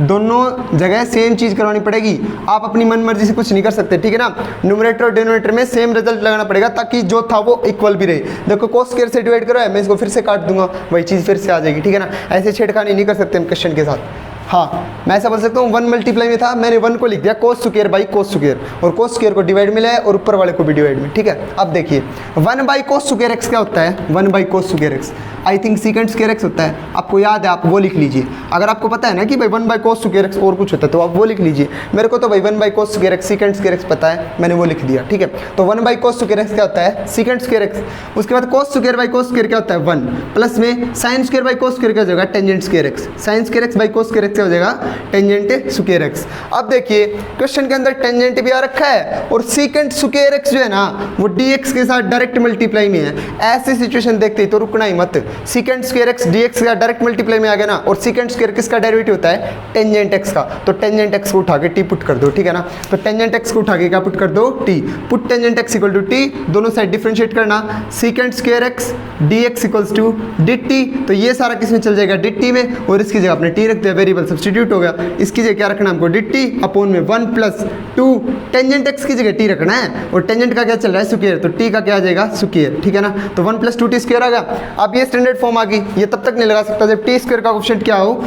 दोनों जगह सेम चीज़ करवानी पड़ेगी, आप अपनी मन मर्जी से कुछ नहीं कर सकते, ठीक है ना। न्यूमरेटर और डिनोमिनेटर में सेम रिजल्ट लगाना पड़ेगा ताकि जो था वो इक्वल भी रहे। देखो कोस स्क्वायर से डिवाइड करो है, मैं इसको फिर से काट दूंगा, वही चीज़ फिर से आ जाएगी, ठीक है ना। ऐसे छेड़खानी नहीं कर सकते हम क्वेश्चन के साथ। हाँ मैं ऐसा बोल सकता हूँ 1 मल्टीप्लाई में था, मैंने 1 को लिख दिया cos square by cos square, और कोस स्क्वायर को डिवाइड मिला है और ऊपर वाले को भी डिवाइड में, ठीक है। अब देखिए 1 बाई कोस स्क्वायर एक्स क्या होता है, 1 by cos square x I think secant square x होता है, आपको याद है, आप वो लिख लीजिए। अगर आपको पता है ना कि भाई 1 बाई कोस स्क्वायर एक्स और कुछ होता है तो आप वो लिख लीजिए। मेरे को तो भाई 1 by cos square x secant square x पता है, मैंने वो लिख दिया, ठीक है। तो 1 बाई कोस स्क्वायर एक्स क्या होता है, सीकेंट स्क्वायर एक्स। उसके बाद cos square by cos square क्या होता है 1, प्लस में sine square by cos square क्या हो जाएगा, tangent square x. Sine square x by cos square x क्या हो जाएगा, टेंजेंट स्क्वायर एक्स। अब देखिए क्वेश्चन के अंदर टेंजेंट भी आ रखा है और सीकेंट स्क्वायर एक्स जो है ना वो dx के साथ डायरेक्ट मल्टीप्लाई में है। ऐसी सिचुएशन देखते ही तो रुकना ही मत, सीकेंट स्क्वायर एक्स dx का डायरेक्ट मल्टीप्लाई में आ गया ना, और सीकेंट स्क्वायर किसका डेरिवेटिव होता है, टेंजेंट एक्स का, तो टेंजेंट एक्स को उठा के टी पुट कर दो, ठीक है ना। तो टेंजेंट एक्स को उठा के क्या पुट कर दो, T, put tangent X equal to T, दोनों साइड डिफरेंशिएट करना, secant square X dx equals to dt, तो ये सारा किस में चल जाएगा, dt में, और इसकी जगह आपने टी रख दिया, वेरिएबल सब्स्टिट्यूट हो गया। इसकी जगह क्या रखना हमको, dt अपॉन में 1 प्लस 2, टेंजेंट एक्स की जगह टी रखना है, और टेंजेंट का क्या चल रहा है, स्क्वायर, तो टी का क्या आ जाएगा, स्क्वायर, ठीक है ना। तो 1 प्लस 2t स्क्वायर आ गया। अब ये स्टैंडर्ड फॉर्म आ गई, ये तब तक नहीं लगा सकता जब टी स्क्वायर का कोएफिशिएंट क्या हो,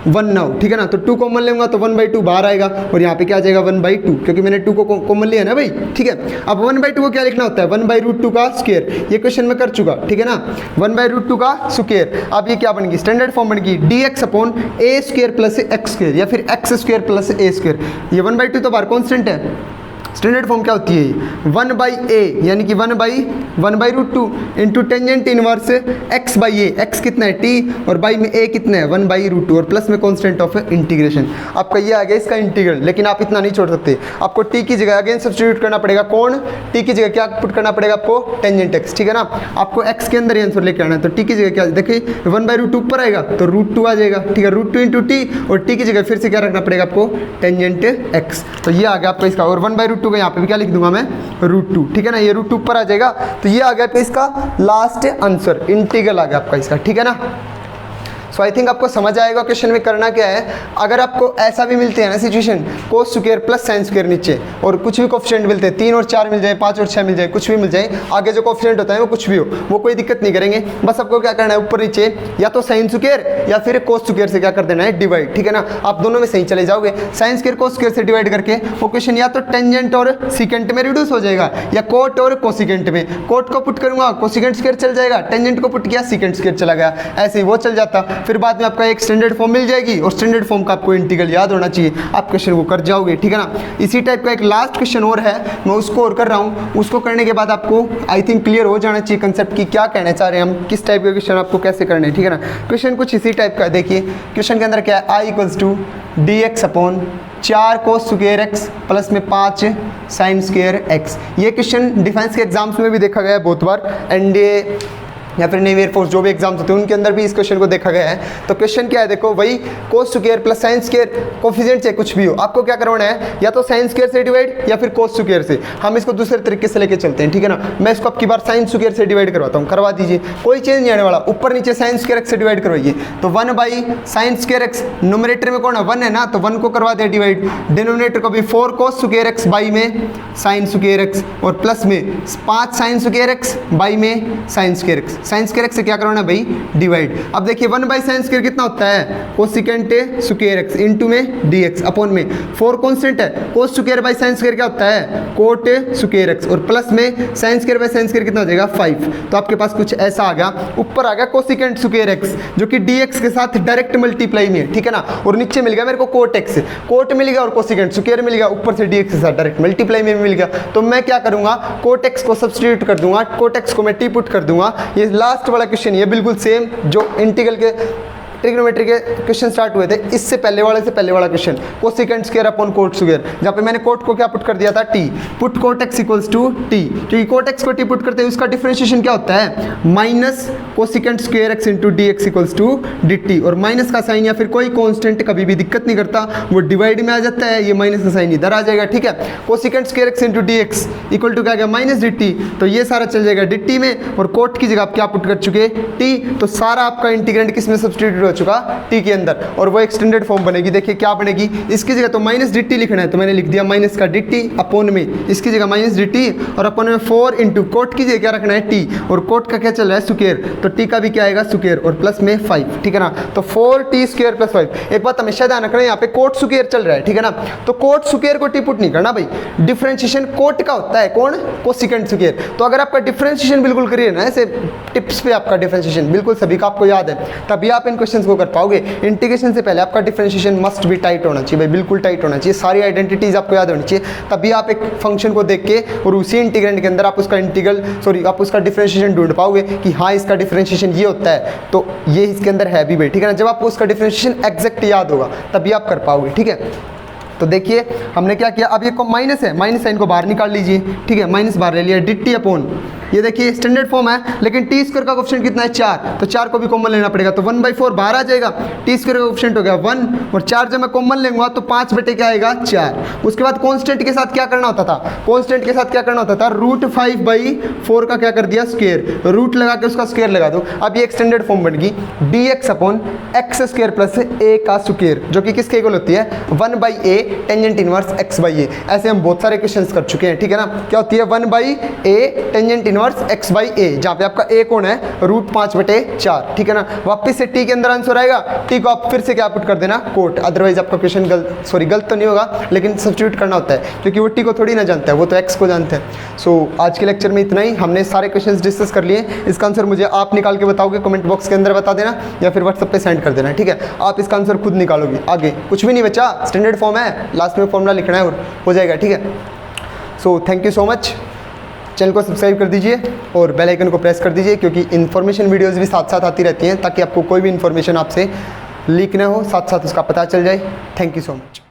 1 ना हो, ठीक है ना। तो 2 कॉमन लेंगे तो 1/2 बाहर आएगा, और यहाँ पे क्या आ जाएगा 1/2, क्योंकि मैंने 2 को कॉमन लिया ना भाई, ठीक है। अब 1/2 को क्या लिखना होता है, 1/√2 का स्क्वायर, ये क्वेश्चन में कर चुका, ठीक है ना, 1/√2 का स्क्वायर। अब ये क्या बन गई, स्टैंडर्ड फॉर्म बन गई dx upon a² plus x² या फिर x² प्लस a²। ये 1/2 तो बाहर कॉन्स्टेंट है, स्टैंडर्ड फॉर्म क्या होती है, 1/a यानी कि 1/√2 into tangent inverse x by a, x कितना है t और बाई में a कितना है 1/√2 और प्लस में कॉन्स्टेंट ऑफ इंटीग्रेशन। आपका ये आ गया इसका इंटीग्रल, लेकिन आप इतना नहीं छोड़ सकते, आपको t की जगह अगेन सब्स्टिट्यूट करना पड़ेगा। कौन, t की जगह क्या पुट करना पड़ेगा आपको, टेंजेंट x, ठीक है ना। आपको x के अंदर ही आंसर लेके आना है, तो t की जगह क्या, देखिए 1/√2 ऊपर आएगा तो √2 आ जाएगा, ठीक है, √2 इंटू टी और t की जगह फिर से क्या रखना पड़ेगा आपको, टेंजेंट x। तो ये आ गया आपका इसका, और 1/√2 का यहाँ पे भी क्या लिख दूंगा मैं, √2, ठीक है ना, ये √2 ऊपर आ जाएगा। तो ये आ गया आपका इसका लास्ट आंसर, इंटीग्रल आ गया आपका इसका, ठीक है ना। सो आई थिंक आपको समझ आएगा क्वेश्चन में करना क्या है। अगर आपको ऐसा भी मिलते हैं ना situation, cos square plus sine square नीचे और कुछ भी कोफिशिएंट मिलते हैं, 3 और 4 मिल जाए, 5 और 6 मिल जाए, कुछ भी मिल जाए, आगे जो कोफिशिएंट होता है वो कुछ भी हो, वो कोई दिक्कत नहीं करेंगे। बस आपको क्या करना है, ऊपर नीचे या तो साइन स्क्वायर या फिर कोस स्क्वायर से क्या कर देना है, डिवाइड, ठीक है ना। आप दोनों में सही चले जाओगे, साइन स्क्वायर कोस स्क्वायर से डिवाइड करके वो क्वेश्चन या तो टेंजेंट और सीकेंट में रिड्यूस हो जाएगा या कोट और कोसिकेंट में। कोट को पुट करूंगा कोसिकेंट स्क्वायर चल जाएगा, टेंजेंट को पुट किया सीकेंट स्क्वायर चला गया, ऐसे ही वो चल जाता। फिर बाद में आपका एक स्टैंडर्ड फॉर्म मिल जाएगी और स्टैंडर्ड फॉर्म का आपको इंटीग्रल याद होना चाहिए, आप क्वेश्चन को कर जाओगे, ठीक है ना। इसी टाइप का एक लास्ट क्वेश्चन और है, मैं उसको और कर रहा हूँ, उसको करने के बाद आपको आई थिंक क्लियर हो जाना चाहिए कंसेप्ट की क्या कहना चाह रहे हैं हम, किस टाइप के क्वेश्चन आपको कैसे करने हैं, ठीक है ना। क्वेश्चन कुछ इसी टाइप का, देखिए क्वेश्चन के अंदर क्या है, i = dx upon 4 cos square x plus में 5 साइन स्क्वायर x। ये क्वेश्चन डिफेंस के एग्जाम्स में भी देखा गया है बहुत बार, एनडीए या फिर नेवी एयरफोर्स जो भी एग्जाम्स होते हैं उनके अंदर भी इस क्वेश्चन को देखा गया है। तो क्वेश्चन क्या है, देखो वही cos square plus sine square coefficient से कुछ भी हो, आपको क्या करवाना है, या तो साइन स्क्वायर से डिवाइड या फिर कोस स्क्वायर से। हम इसको दूसरे तरीके से लेके चलते हैं, ठीक है ना। मैं इसको अब की बार साइन स्क्वायर से डिवाइड करवाता हूँ, करवा दीजिए, कोई चेंज नहीं आने वाला, ऊपर नीचे साइन स्क्वायर एक्स से डिवाइड करवाइए। तो 1/sin स्क्वायर एक्स, न्यूमरेटर में कौन है 1 है ना, तो 1 को करवा दिया डिवाइड, डिनोमिनेटर को भी 4 cos स्क्वायर एक्स बाई में साइन स्क्वायर एक्स और प्लस में 5 साइन स्क्वायर एक्स बाई में sine square x. Sine square x से क्या करवाना भाई, डिवाइड। अब देखिए 1/sin स्क्वायर कितना होता है, कोसिकेंट स्क्वायर एक्स इंटू में dx अपॉन में 4 कांस्टेंट है, cos square by sine square क्या होता है, कोट स्क्वायर एक्स और प्लस में sine square by sine square कितना हो जाएगा 5। तो आपके पास कुछ ऐसा आ गया, ऊपर आ गया कोसिकेंट स्क्वायर एक्स जो कि dx के साथ डायरेक्ट मल्टीप्लाई में है, ठीक है ना, और नीचे मिल गया मेरे को कोट एक्स, कोट मिल गया और कोसिकेंट स्क्वायर मिल गया, ऊपर से dx के साथ डायरेक्ट मल्टीप्लाई में मिल गया। तो मैं क्या करूंगा, कोट एक्स को सब्स्टिट्यूट कर दूंगा, कोट एक्स को मैं टी पुट कर दूंगा। ये लास्ट वाला क्वेश्चन ये बिल्कुल सेम जो इंटीग्रल के ट्रिग्नोमेट्री के क्वेश्चन स्टार्ट हुए थे, इससे पहले वाले से पहले वाला question, cosecant square upon coat square, जहाँ पे मैंने कोट को क्या पुट कर दिया था, T, put cot X equals to T, क्योंकि कोट एक्स को टी पुट करते हैं उसका डिफरेंशिएशन क्या होता है, minus cosecant square x into D X equals to D T. और माइनस का साइन या फिर कोई कॉन्स्टेंट कभी भी दिक्कत नहीं करता, वो डिवाइड में आ जाता है, ये माइनस का साइन इधर आ जाएगा, ठीक है। Cosecant square x into D x equal to क्या गया, माइनस डी टी, तो ये सारा चल जाएगा डी टी में, और कोट की जगह आप क्या पुट कर चुके, टी, तो सारा आपका इंटीग्रेंड किस में सब्स्टिट्यूट हो चुका, टी के अंदर, और वो एक्सटेंडेड फॉर्म बनेगी। देखिए क्या बनेगी, इसकी जगह तो माइनस डी टी लिखना है, तो मैंने लिख दिया माइनस का डी टी अपॉन में, इसकी जगह माइनस डी टी और अपॉन में 4 इंटू कोट की जगह क्या रखना है, टी, और कोट का क्या चल रहा है, स्क्वायर, तो टी का भी क्या आएगा स्क्वायर और प्लस में 5, ठीक है ना। तो 4t स्क्वायर प्लस 5। एक बात हमेशा ध्यान रखना, यहाँ पे कोट स्क्वायर चल रहा है, ठीक है ना, तो कोट स्क्वायर को टी पुट नहीं करना भाई, डिफरेंशिएशन कोट का होता है, कौन, कोसिकेंट स्क्वायर। तो अगर आपका डिफरेंशिएशन बिल्कुल क्लियर है ना, ऐसे टिप्स पे आपका डिफरेंशिएशन बिल्कुल सभी का आपको याद है, तभी आप इन क्वेश्चंस को कर पाओगे। इंटीग्रेशन से पहले आपका डिफरेंशिएशन मस्ट भी टाइट होना चाहिए भाई, बिल्कुल टाइट होना चाहिए, सारी आइडेंटिटीज आपको याद होनी चाहिए, तभी आप एक फंक्शन को देख के और उसी इंटीग्रेंड के अंदर आप उसका आप उसका डिफरेंशिएशन ढूंढ पाओगे कि हाँ इसका डिफरेंशिएशन ये होता है, तो ये इसके अंदर है भी भाई, ठीक है ना। जब आपको उसका डिफरेंशिएशन एग्जैक्ट याद होगा तभी आप कर पाओगे, ठीक है। तो देखिए हमने क्या किया, अब ये माइनस है, माइनस साइन को बाहर निकाल लीजिए, ठीक है, माइनस बाहर ले लिया, डी टी अपॉन, ये देखिए स्टैंडर्ड फॉर्म है, लेकिन टी स्क्वायर का कोएफिशिएंट कितना है 4, तो 4 को भी कॉमन लेना पड़ेगा, तो 1/4 बाहर आ जाएगा, टी स्क्वायर का कोएफिशिएंट हो गया 1 और 4 जब मैं कॉमन लेंगे तो 5 बटे क्या आएगा 4। उसके बाद कांस्टेंट के साथ क्या करना होता था, कांस्टेंट के साथ क्या करना होता था, √5/4 का क्या कर दिया स्क्वायर, रूट लगा के उसका स्क्वायर लगा दो। अब ये एक्सटेंडेड फॉर्म बन गई dx upon x square plus a का स्क्वायर, जो कि किसके इक्वल होती है 1/a टेंजेंट इनवर्स x/a। ऐसे हम बहुत सारे क्वेश्चंस कर चुके हैं, ठीक है ना। क्या होती है 1/a टेंजेंट इनवर्स x/a, जहाँ पे आपका a कौन है √5/4, ठीक है ना। वापस से t के अंदर आंसर आएगा, t को आप फिर से क्या पुट कर देना कोट, अदरवाइज आपका क्वेश्चन गलत तो नहीं होगा, लेकिन सब्स्टिट्यूट करना होता है, क्योंकि वो t को थोड़ी ना जानता है, वो तो x को जानते हैं। सो आज के लेक्चर में इतना ही, हमने सारे क्वेश्चंस डिस्कस कर लिए। इसका आंसर मुझे आप निकाल के बताओगे, कमेंट बॉक्स के अंदर बता देना या फिर व्हाट्सएप पे सेंड कर देना, ठीक है। आप इसका आंसर खुद निकालोगे, आगे कुछ भी नहीं बचा, स्टैंडर्ड फॉर्म है, लास्ट में फॉर्मूला लिखना है और हो जाएगा, ठीक है। So thank you so much. Channel को सब्सक्राइब कर दीजिए और बेल आइकन को प्रेस कर दीजिए, क्योंकि इन्फॉर्मेशन वीडियोज़ भी साथ साथ आती रहती हैं, ताकि आपको कोई भी इन्फॉर्मेशन आपसे लीक ना हो, साथ साथ उसका पता चल जाए। Thank you so much.